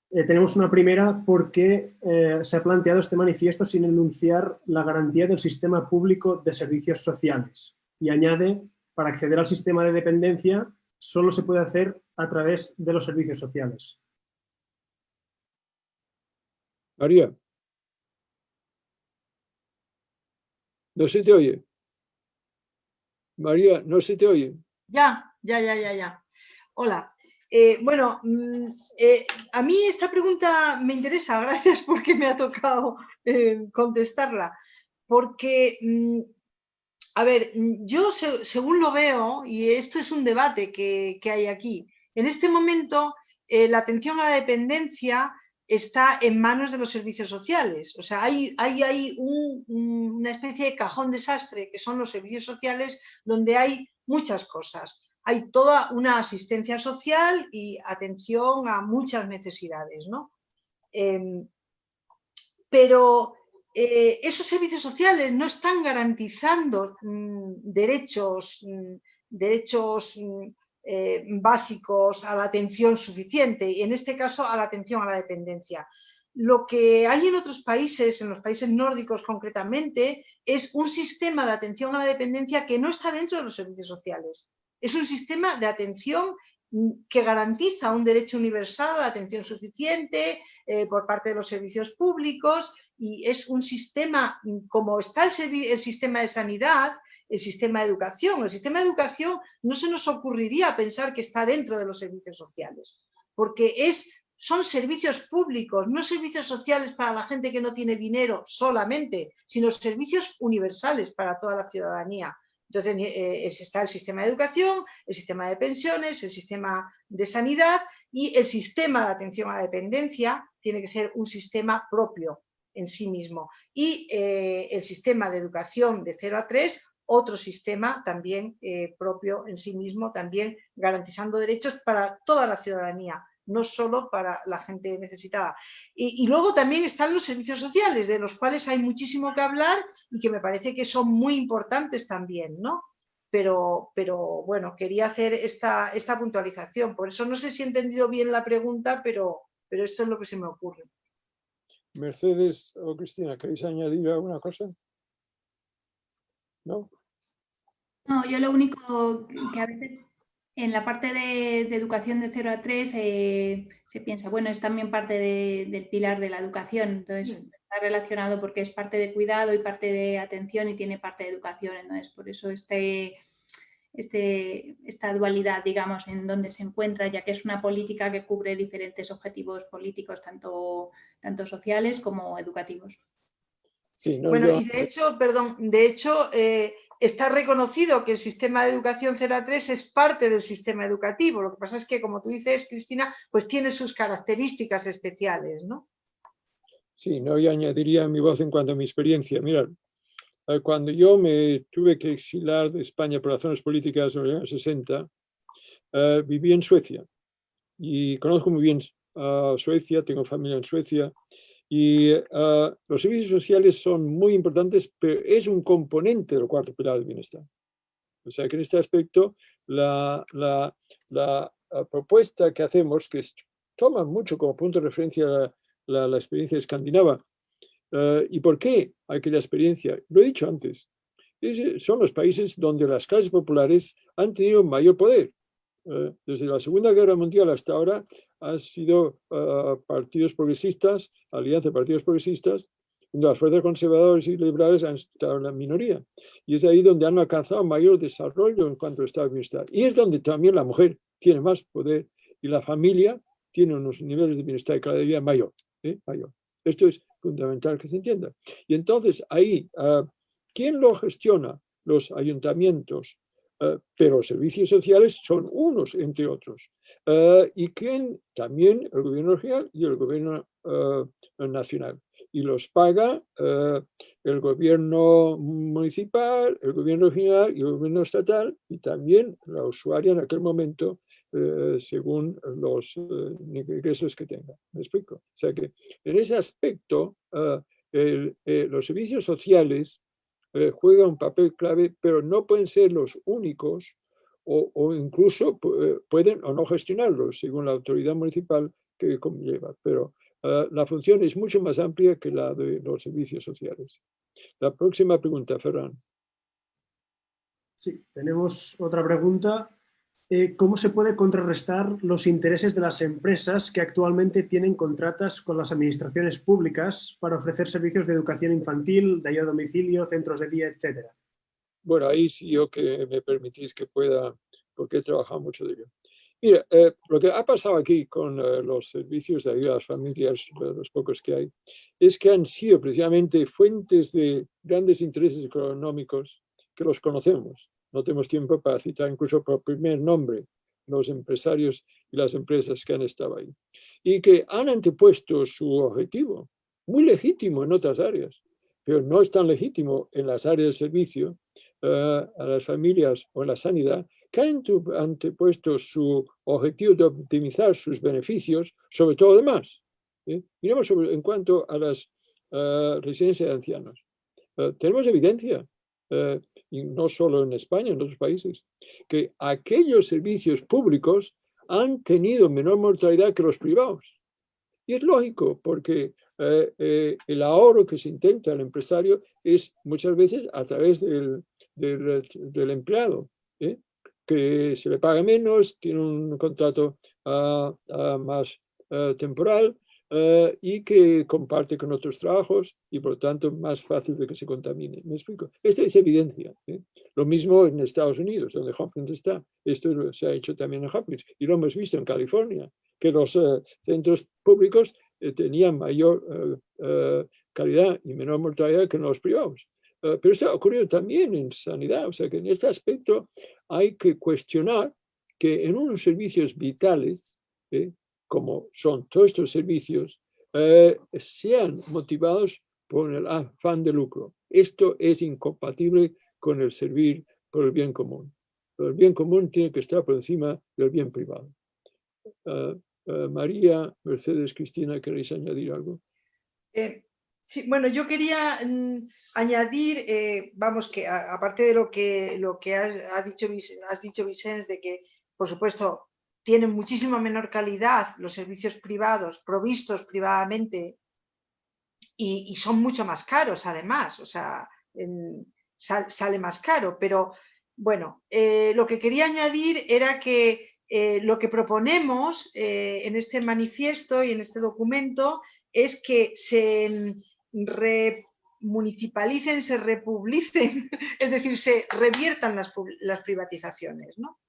Tenemos una primera porque se ha planteado este manifiesto sin enunciar la garantía del sistema público de servicios sociales. Y añade, para acceder al sistema de dependencia, solo se puede hacer a través de los servicios sociales. María. No se te oye. María, no se te oye. Ya. Hola. Bueno, a mí esta pregunta me interesa, gracias porque me ha tocado contestarla, porque, a ver, yo según lo veo, y esto es un debate que hay aquí, en este momento la atención a la dependencia está en manos de los servicios sociales. O sea, hay una especie de cajón desastre que son los servicios sociales, donde hay muchas cosas. Hay toda una asistencia social y atención a muchas necesidades, ¿no? Pero esos servicios sociales no están garantizando derechos básicos a la atención suficiente, y en este caso a la atención a la dependencia. Lo que hay en otros países, en los países nórdicos concretamente, es un sistema de atención a la dependencia que no está dentro de los servicios sociales. Es un sistema de atención que garantiza un derecho universal a la atención suficiente por parte de los servicios públicos, y es un sistema, como está el sistema de sanidad, el sistema de educación. El sistema de educación no se nos ocurriría pensar que está dentro de los servicios sociales, porque son servicios públicos, no servicios sociales para la gente que no tiene dinero solamente, sino servicios universales para toda la ciudadanía. Entonces está el sistema de educación, el sistema de pensiones, el sistema de sanidad, y el sistema de atención a la dependencia tiene que ser un sistema propio en sí mismo. Y el sistema de educación de 0 a 3, otro sistema también propio en sí mismo, también garantizando derechos para toda la ciudadanía, no solo para la gente necesitada. Y luego también están los servicios sociales, de los cuales hay muchísimo que hablar y que me parece que son muy importantes también, ¿no? Pero bueno, quería hacer esta puntualización. Por eso no sé si he entendido bien la pregunta, pero esto es lo que se me ocurre. Mercedes o Cristina, ¿queréis añadir alguna cosa? ¿No? No, yo lo único que a veces en la parte de educación de 0 a 3 se piensa, bueno, es también parte del pilar de la educación, entonces está relacionado porque es parte de cuidado y parte de atención y tiene parte de educación, entonces por eso esta dualidad, digamos, en donde se encuentra, ya que es una política que cubre diferentes objetivos políticos, tanto sociales como educativos. Sí, no, bueno, y de hecho, está reconocido que el sistema de educación 0 a 3 es parte del sistema educativo. Lo que pasa es que, como tú dices, Cristina, pues tiene sus características especiales, ¿no? Sí, no, yo añadiría mi voz en cuanto a mi experiencia. Mirad, cuando yo me tuve que exilar de España por razones políticas en los años 60, viví en Suecia y conozco muy bien Suecia, tengo familia en Suecia, y los servicios sociales son muy importantes, pero es un componente del cuarto pilar del bienestar. O sea que en este aspecto la propuesta que hacemos, que toma mucho como punto de referencia la experiencia escandinava. ¿Y por qué aquella experiencia? Lo he dicho antes. Son los países donde las clases populares han tenido mayor poder. Desde la Segunda Guerra Mundial hasta ahora han sido partidos progresistas, alianza de partidos progresistas, donde las fuerzas conservadoras y liberales han estado en la minoría. Y es ahí donde han alcanzado mayor desarrollo en cuanto al estado de bienestar. Y es donde también la mujer tiene más poder y la familia tiene unos niveles de bienestar cada día mayor. Mayor. Esto es fundamental que se entienda. Y entonces ahí, ¿quién lo gestiona? Los ayuntamientos, pero los servicios sociales son unos entre otros. Y quién también el gobierno regional y el gobierno nacional. Y los paga el gobierno municipal, el gobierno regional y el gobierno estatal, y también la usuaria en aquel momento, según los ingresos que tenga. ¿Me explico? O sea que en ese aspecto, los servicios sociales juegan un papel clave, pero no pueden ser los únicos o incluso pueden o no gestionarlos según la autoridad municipal que conlleva. Pero la función es mucho más amplia que la de los servicios sociales. La próxima pregunta, Ferran. Sí, tenemos otra pregunta. ¿Cómo se puede contrarrestar los intereses de las empresas que actualmente tienen contratos con las administraciones públicas para ofrecer servicios de educación infantil, de ayuda a domicilio, centros de día, etcétera? Bueno, ahí sí yo que me permitís que pueda, porque he trabajado mucho de ello. Mira, lo que ha pasado aquí con los servicios de ayuda a las familias, los pocos que hay, es que han sido precisamente fuentes de grandes intereses económicos que los conocemos. No tenemos tiempo para citar incluso por primer nombre los empresarios y las empresas que han estado ahí. Y que han antepuesto su objetivo, muy legítimo en otras áreas, pero no es tan legítimo en las áreas de servicio a las familias o en la sanidad, que han antepuesto su objetivo de optimizar sus beneficios sobre todo lo demás. Miremos en cuanto a las residencias de ancianos. Tenemos evidencia, y no solo en España, en otros países, que aquellos servicios públicos han tenido menor mortalidad que los privados. Y es lógico, porque el ahorro que se intenta el empresario es muchas veces a través del empleado, que se le paga menos, tiene un contrato más temporal y que comparte con otros trabajos y por lo tanto más fácil de que se contamine. ¿Me explico? Esta es evidencia. Lo mismo en Estados Unidos, donde Hopkins está. Esto se ha hecho también en Hopkins y lo hemos visto en California, que los centros públicos tenían mayor calidad y menor mortalidad que en los privados. Pero esto ha ocurrido también en sanidad, o sea que en este aspecto hay que cuestionar que en unos servicios vitales, como son todos estos servicios, sean motivados por el afán de lucro. Esto es incompatible con el servir por el bien común. El bien común tiene que estar por encima del bien privado. María, Mercedes, Cristina, ¿queréis añadir algo? Sí, bueno, yo quería añadir, vamos, que aparte de lo que has dicho, Vicens, de que, por supuesto, tienen muchísima menor calidad los servicios privados, provistos privadamente, y son mucho más caros, además, o sea, sale más caro, pero bueno, lo que quería añadir era que lo que proponemos en este manifiesto y en este documento es que se remunicipalicen, se republicen, es decir, se reviertan las privatizaciones, ¿no?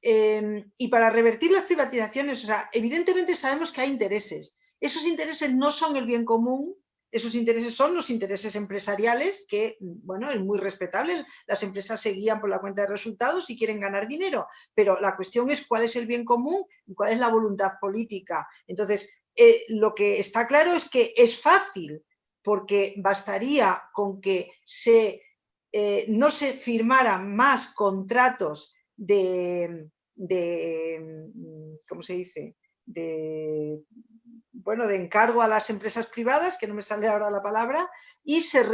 Y para revertir las privatizaciones, o sea, evidentemente sabemos que hay intereses. Esos intereses no son el bien común, esos intereses son los intereses empresariales, que, bueno, es muy respetable. Las empresas se guían por la cuenta de resultados y quieren ganar dinero, pero la cuestión es cuál es el bien común y cuál es la voluntad política. Entonces, lo que está claro es que es fácil, porque bastaría con que no se firmaran más contratos ¿cómo se dice? De encargo a las empresas privadas, que no me sale ahora la palabra, y se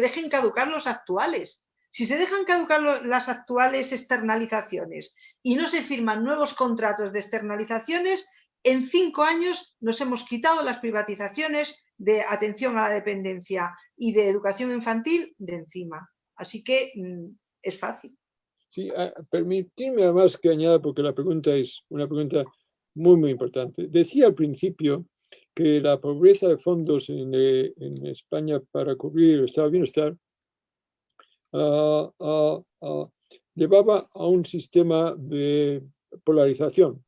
dejen caducar los actuales. Si se dejan caducar las actuales externalizaciones y no se firman nuevos contratos de externalizaciones, en 5 años nos hemos quitado las privatizaciones de atención a la dependencia y de educación infantil de encima. Así que es fácil. Sí, permitidme además que añada, porque la pregunta es una pregunta muy, muy importante. Decía al principio que la pobreza de fondos en España para cubrir el estado de bienestar llevaba a un sistema de polarización.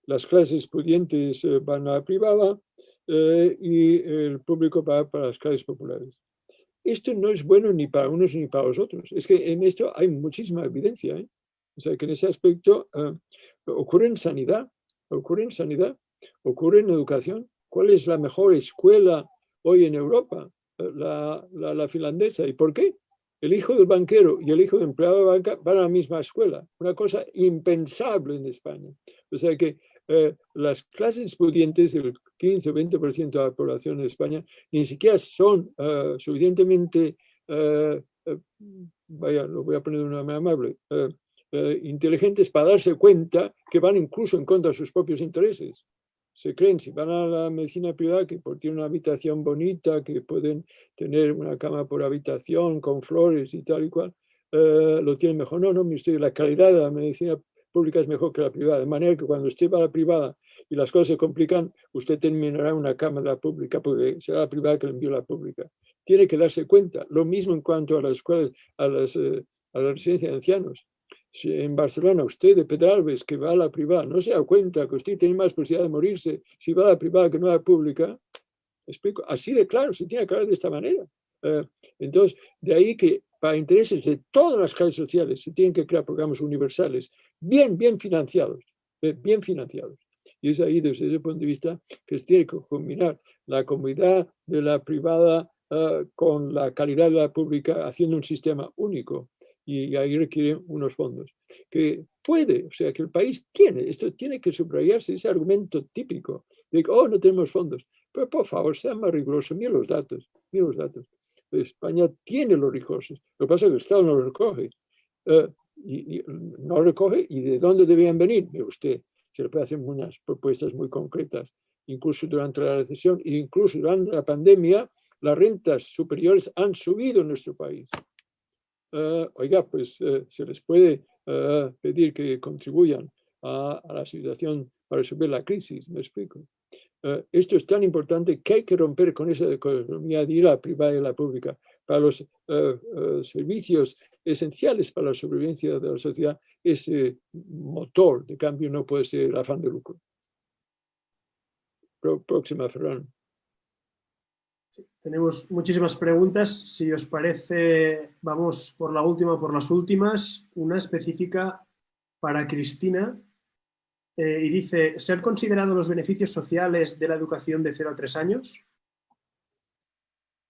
Las clases pudientes van a la privada y el público va para las clases populares. Esto no es bueno ni para unos ni para los otros. Es que en esto hay muchísima evidencia. O sea, que en ese aspecto ocurre en sanidad, ocurre en educación. ¿Cuál es la mejor escuela hoy en Europa? La finlandesa. ¿Y por qué? El hijo del banquero y el hijo del empleado de banca van a la misma escuela. Una cosa impensable en España. O sea que las clases pudientes, el 15 o 20% de la población de España, ni siquiera son suficientemente, lo voy a poner de una manera amable, inteligentes para darse cuenta que van incluso en contra de sus propios intereses. Se creen, si van a la medicina privada, que porque tienen una habitación bonita, que pueden tener una cama por habitación con flores y tal y cual, lo tienen mejor. No, mire usted, la calidad de la medicina pública es mejor que la privada, de manera que cuando usted va a la privada y las cosas se complican, usted terminará en una cama de la pública, porque será la privada que le envió la pública. Tiene que darse cuenta. Lo mismo en cuanto a las escuelas, a la residencia de ancianos. Si en Barcelona usted de Pedralbes que va a la privada no se da cuenta que usted tiene más posibilidad de morirse si va a la privada que no a la pública, explico, así de claro, se tiene que hablar de esta manera. Entonces, de ahí que para intereses de todas las clases sociales se tienen que crear programas universales bien financiados, bien financiados. Y es ahí, desde ese punto de vista, que se tiene que combinar la comodidad de la privada con la calidad de la pública, haciendo un sistema único. Y ahí requiere unos fondos. Que puede, o sea, que el país tiene, esto tiene que subrayarse, ese argumento típico de que, no tenemos fondos. Pero por favor, sea más riguroso, mire los datos, mire los datos. España tiene los recursos, lo que pasa es que el Estado no los recoge. Y no recoge, ¿y de dónde debían venir? De usted. Se le puede hacer unas propuestas muy concretas, incluso durante la recesión e incluso durante la pandemia, las rentas superiores han subido en nuestro país. Oiga, pues se les puede pedir que contribuyan a la situación para resolver la crisis, me explico. Esto es tan importante que hay que romper con esa economía de ir a la privada y a la pública. Para los servicios esenciales para la sobrevivencia de la sociedad, ese motor de cambio no puede ser el afán de lucro. Próxima, Ferran. Sí, tenemos muchísimas preguntas. Si os parece, vamos por la última, por las últimas. Una específica para Cristina. Y dice, ¿se han considerado los beneficios sociales de la educación de 0 a 3 años?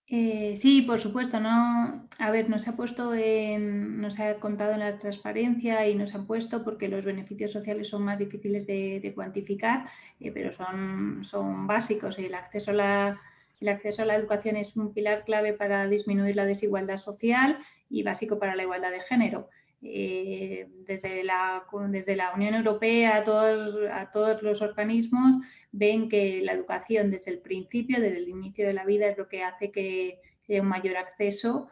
Sí, por supuesto, no. A ver, no se ha contado en la transparencia y no se han puesto porque los beneficios sociales son más difíciles de cuantificar, pero son básicos. El acceso a la educación es un pilar clave para disminuir la desigualdad social y básico para la igualdad de género. Desde la Unión Europea a todos los organismos ven que la educación desde el principio, desde el inicio de la vida, es lo que hace que haya un mayor acceso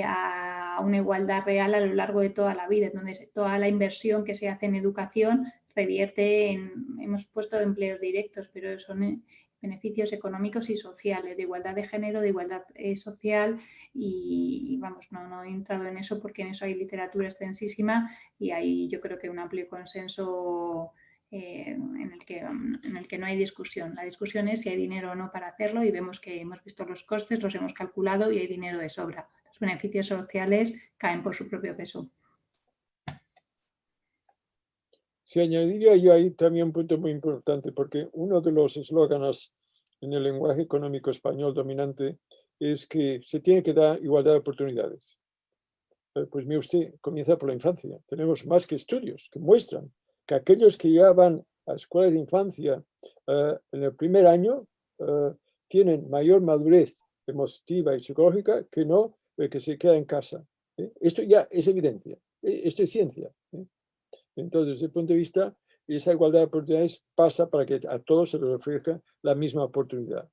a una igualdad real a lo largo de toda la vida. Entonces, toda la inversión que se hace en educación revierte hemos puesto empleos directos, pero son beneficios económicos y sociales, de igualdad de género, de igualdad social y vamos, no he entrado en eso porque en eso hay literatura extensísima y hay yo creo que un amplio consenso en el que no hay discusión. La discusión es si hay dinero o no para hacerlo y vemos que hemos visto los costes, los hemos calculado y hay dinero de sobra. Los beneficios sociales caen por su propio peso. Se añadiría yo ahí también un punto muy importante, porque uno de los eslóganes en el lenguaje económico español dominante es que se tiene que dar igualdad de oportunidades. Pues mire usted, comienza por la infancia. Tenemos más que estudios que muestran que aquellos que ya van a escuelas de infancia en el primer año tienen mayor madurez emotiva y psicológica que no el que se queda en casa. Esto ya es evidencia, esto es ciencia. Entonces, desde el punto de vista, esa igualdad de oportunidades pasa para que a todos se les ofrezca la misma oportunidad,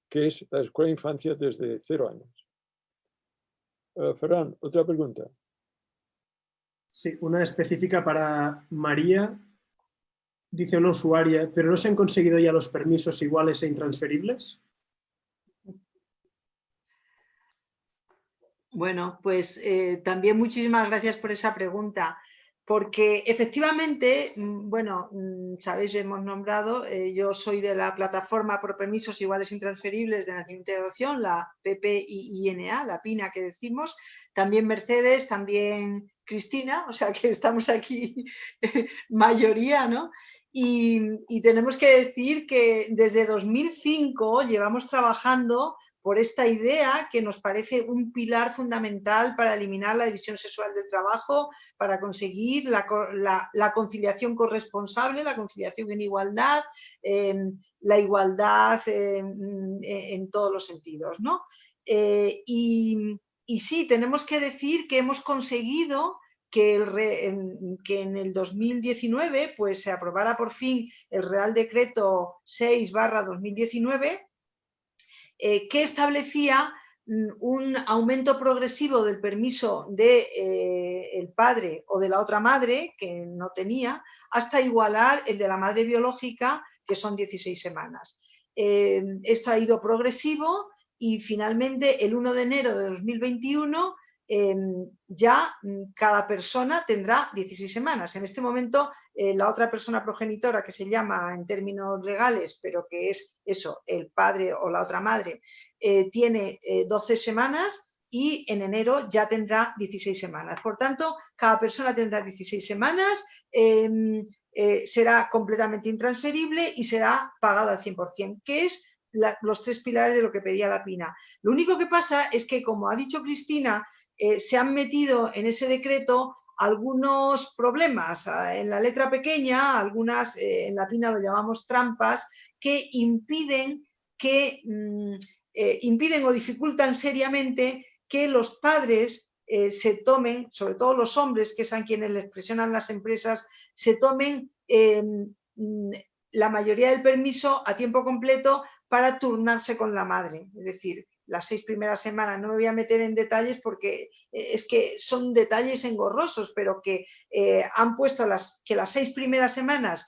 que es la escuela de infancia desde 0 años. Ferran, otra pregunta. Sí, una específica para María. Dice una usuaria, ¿pero no se han conseguido ya los permisos iguales e intransferibles? Bueno, pues también muchísimas gracias por esa pregunta. Porque efectivamente, bueno, sabéis, hemos nombrado, yo soy de la plataforma por permisos iguales e intransferibles de nacimiento y adopción, la PPINA, la PINA que decimos, también Mercedes, también Cristina, o sea que estamos aquí mayoría, ¿no? Y tenemos que decir que desde 2005 llevamos trabajando por esta idea que nos parece un pilar fundamental para eliminar la división sexual del trabajo, para conseguir la conciliación corresponsable, la conciliación en igualdad, la igualdad en todos los sentidos, ¿no? Y sí, tenemos que decir que hemos conseguido que en el 2019 pues, se aprobara por fin el Real Decreto 6/2019, que establecía un aumento progresivo del permiso del padre o de la otra madre, que no tenía, hasta igualar el de la madre biológica, que son 16 semanas. Esto ha ido progresivo y finalmente el 1 de enero de 2021 ya cada persona tendrá 16 semanas. En este momento, la otra persona progenitora, que se llama en términos legales, pero que es eso, el padre o la otra madre, tiene 12 semanas y en enero ya tendrá 16 semanas. Por tanto, cada persona tendrá 16 semanas, será completamente intransferible y será pagado al 100%, que es los 3 pilares de lo que pedía la PINA. Lo único que pasa es que, como ha dicho Cristina, se han metido en ese decreto algunos problemas en la letra pequeña, algunas, en la PINA lo llamamos trampas, que impiden o dificultan seriamente que los padres se tomen, sobre todo los hombres, que son quienes les presionan las empresas, se tomen la mayoría del permiso a tiempo completo para turnarse con la madre. Es decir, las 6 primeras semanas, no me voy a meter en detalles porque es que son detalles engorrosos, pero que han puesto que las 6 primeras semanas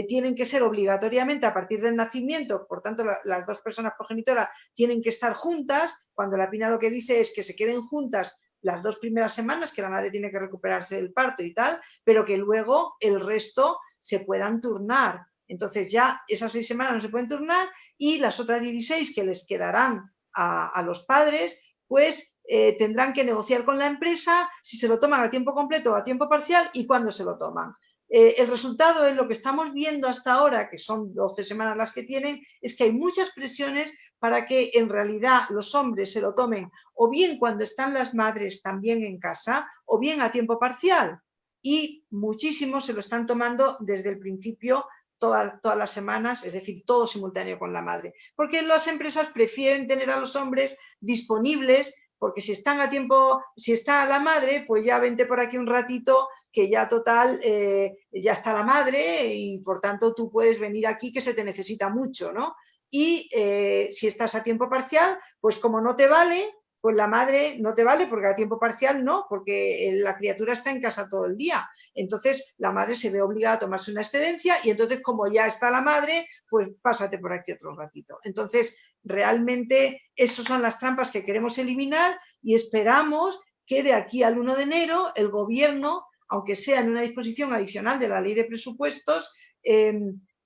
tienen que ser obligatoriamente a partir del nacimiento, por tanto las 2 personas progenitoras tienen que estar juntas, cuando la PINA lo que dice es que se queden juntas las 2 primeras semanas, que la madre tiene que recuperarse del parto y tal, pero que luego el resto se puedan turnar. Entonces ya esas 6 semanas no se pueden turnar y las otras 16 que les quedarán a los padres, pues tendrán que negociar con la empresa si se lo toman a tiempo completo o a tiempo parcial y cuándo se lo toman. El resultado es lo que estamos viendo hasta ahora, que son 12 semanas las que tienen, es que hay muchas presiones para que en realidad los hombres se lo tomen o bien cuando están las madres también en casa o bien a tiempo parcial. Y muchísimos se lo están tomando desde el principio, todas las semanas, es decir, todo simultáneo con la madre. Porque las empresas prefieren tener a los hombres disponibles, porque si están a tiempo, si está la madre, pues ya vente por aquí un ratito, que ya total, ya está la madre y por tanto tú puedes venir aquí que se te necesita mucho, ¿no? Y si estás a tiempo parcial, pues como no te vale, pues la madre no te vale porque a tiempo parcial no, porque la criatura está en casa todo el día. Entonces la madre se ve obligada a tomarse una excedencia y entonces como ya está la madre, pues pásate por aquí otro ratito. Entonces realmente esas son las trampas que queremos eliminar y esperamos que de aquí al 1 de enero el gobierno, aunque sea en una disposición adicional de la ley de presupuestos,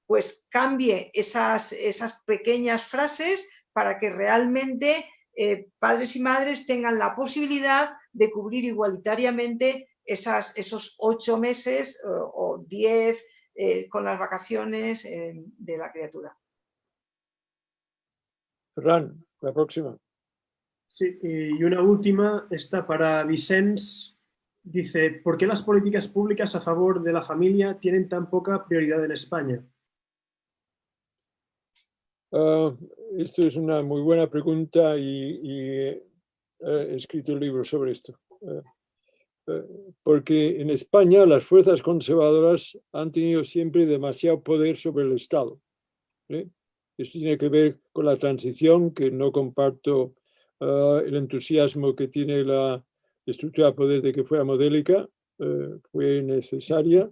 pues cambie esas pequeñas frases para que realmente padres y madres tengan la posibilidad de cubrir igualitariamente esos 8 meses o 10 con las vacaciones de la criatura. Ferran, la próxima. Sí, y una última, esta para Vicens. Dice, ¿por qué las políticas públicas a favor de la familia tienen tan poca prioridad en España? Esto es una muy buena pregunta y he escrito un libro sobre esto. Porque en España las fuerzas conservadoras han tenido siempre demasiado poder sobre el Estado. Esto tiene que ver con la transición, que no comparto el entusiasmo que tiene la estructura de poder de que fuera modélica, fue necesaria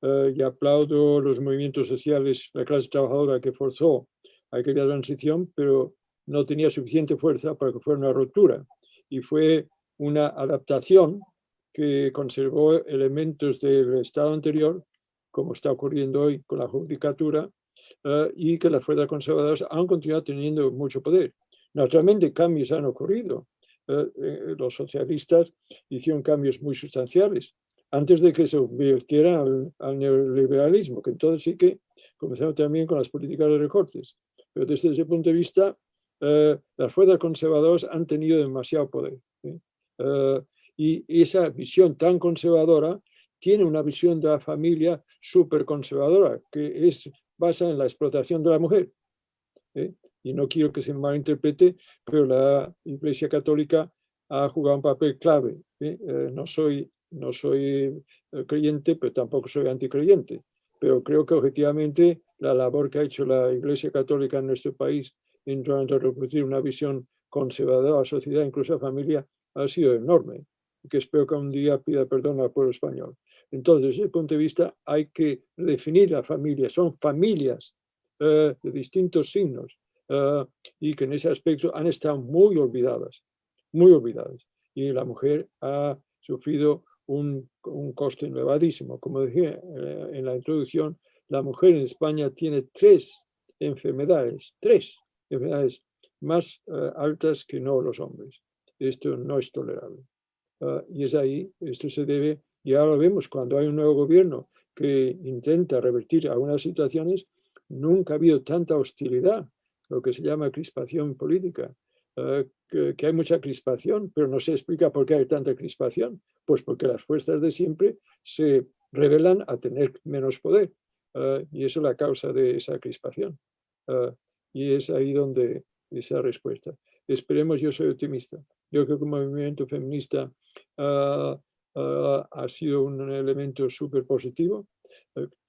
y aplaudo los movimientos sociales, la clase trabajadora que forzó aquella transición, pero no tenía suficiente fuerza para que fuera una ruptura y fue una adaptación que conservó elementos del estado anterior, como está ocurriendo hoy con la judicatura, y que las fuerzas conservadoras han continuado teniendo mucho poder. Naturalmente cambios han ocurrido. Los socialistas hicieron cambios muy sustanciales antes de que se convirtiera al neoliberalismo, que entonces sí que comenzaron también con las políticas de recortes. Pero desde ese punto de vista, las fuerzas conservadoras han tenido demasiado poder. Y esa visión tan conservadora tiene una visión de la familia súper conservadora, que es basada en la explotación de la mujer. Y no quiero que se malinterprete, pero la Iglesia Católica ha jugado un papel clave. No soy creyente, pero tampoco soy anticreyente. Pero creo que objetivamente la labor que ha hecho la Iglesia Católica en nuestro país en reproducir una visión conservadora a la sociedad, incluso a la familia, ha sido enorme. Que espero que un día pida perdón al pueblo español. Entonces, desde ese punto de vista, hay que definir la familia. Son familias de distintos signos y que en ese aspecto han estado muy olvidadas. y la mujer ha sufrido un coste elevadísimo. Como dije en la introducción, la mujer en España tiene tres enfermedades más altas que no los hombres. Esto no es tolerable. Y es ahí, esto se debe, y ahora lo vemos cuando hay un nuevo gobierno que intenta revertir algunas situaciones, nunca ha habido tanta hostilidad, lo que se llama crispación política, que hay mucha crispación, pero no se explica por qué hay tanta crispación, pues porque las fuerzas de siempre se rebelan a tener menos poder, y eso es la causa de esa crispación, y es ahí donde esa respuesta. Esperemos, yo soy optimista. Yo creo que el movimiento feminista ha sido un elemento súper positivo.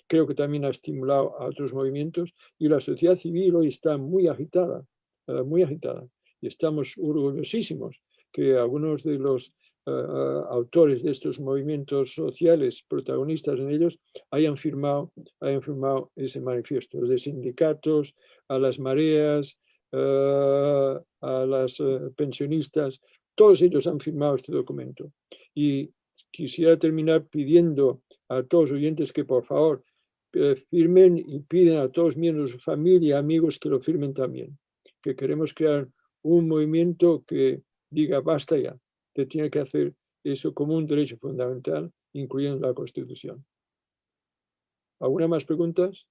Creo que también ha estimulado a otros movimientos y la sociedad civil hoy está muy agitada, muy agitada. Y estamos orgullosísimos que algunos de los autores de estos movimientos sociales, protagonistas en ellos, hayan firmado ese manifiesto, desde sindicatos a las mareas, a las pensionistas, todos ellos han firmado este documento. Y quisiera terminar pidiendo a todos los oyentes que por favor firmen y piden a todos miembros de su familia y amigos que lo firmen también, que queremos crear un movimiento que diga basta ya, que tiene que hacer eso como un derecho fundamental, incluyendo la Constitución. ¿Alguna más preguntas?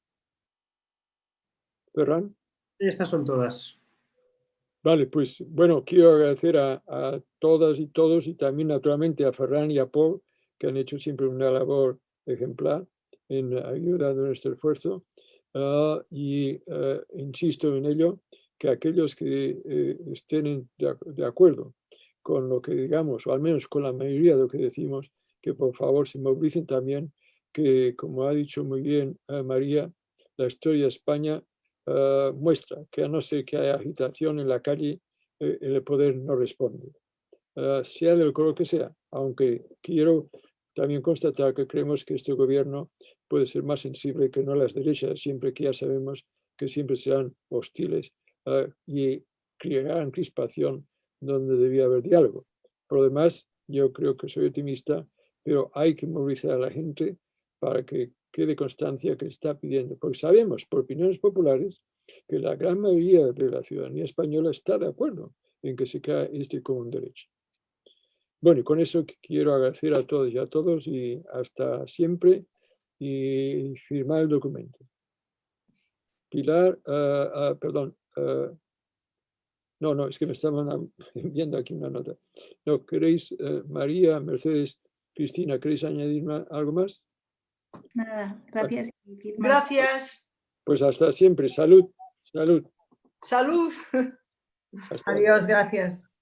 ¿Ferran? Estas son todas. Vale, pues bueno, quiero agradecer a todas y todos y también naturalmente a Ferran y a Paul, que han hecho siempre una labor ejemplar en ayuda de nuestro esfuerzo. Insisto en ello, que aquellos que estén de acuerdo con lo que digamos, o al menos con la mayoría de lo que decimos, que por favor se movilicen también, que como ha dicho muy bien María, la historia de España muestra que a no ser que haya agitación en la calle, el poder no responde, sea del color que sea, aunque quiero también constatar que creemos que este gobierno puede ser más sensible que no las derechas, siempre que ya sabemos que siempre serán hostiles y crearán crispación donde debía haber diálogo. Por lo demás, yo creo que soy optimista, pero hay que movilizar a la gente para que quede constancia que está pidiendo, porque sabemos por opiniones populares que la gran mayoría de la ciudadanía española está de acuerdo en que se crea este como un derecho. Bueno, y con eso quiero agradecer a todos y a todos y hasta siempre y firmar el documento. Pilar, perdón, no, es que me estaban enviando aquí una nota. No, ¿queréis, María, Mercedes, Cristina, queréis añadir algo más? Nada, gracias. Gracias. Pues hasta siempre. Salud, salud. Salud. Hasta Adiós, gracias.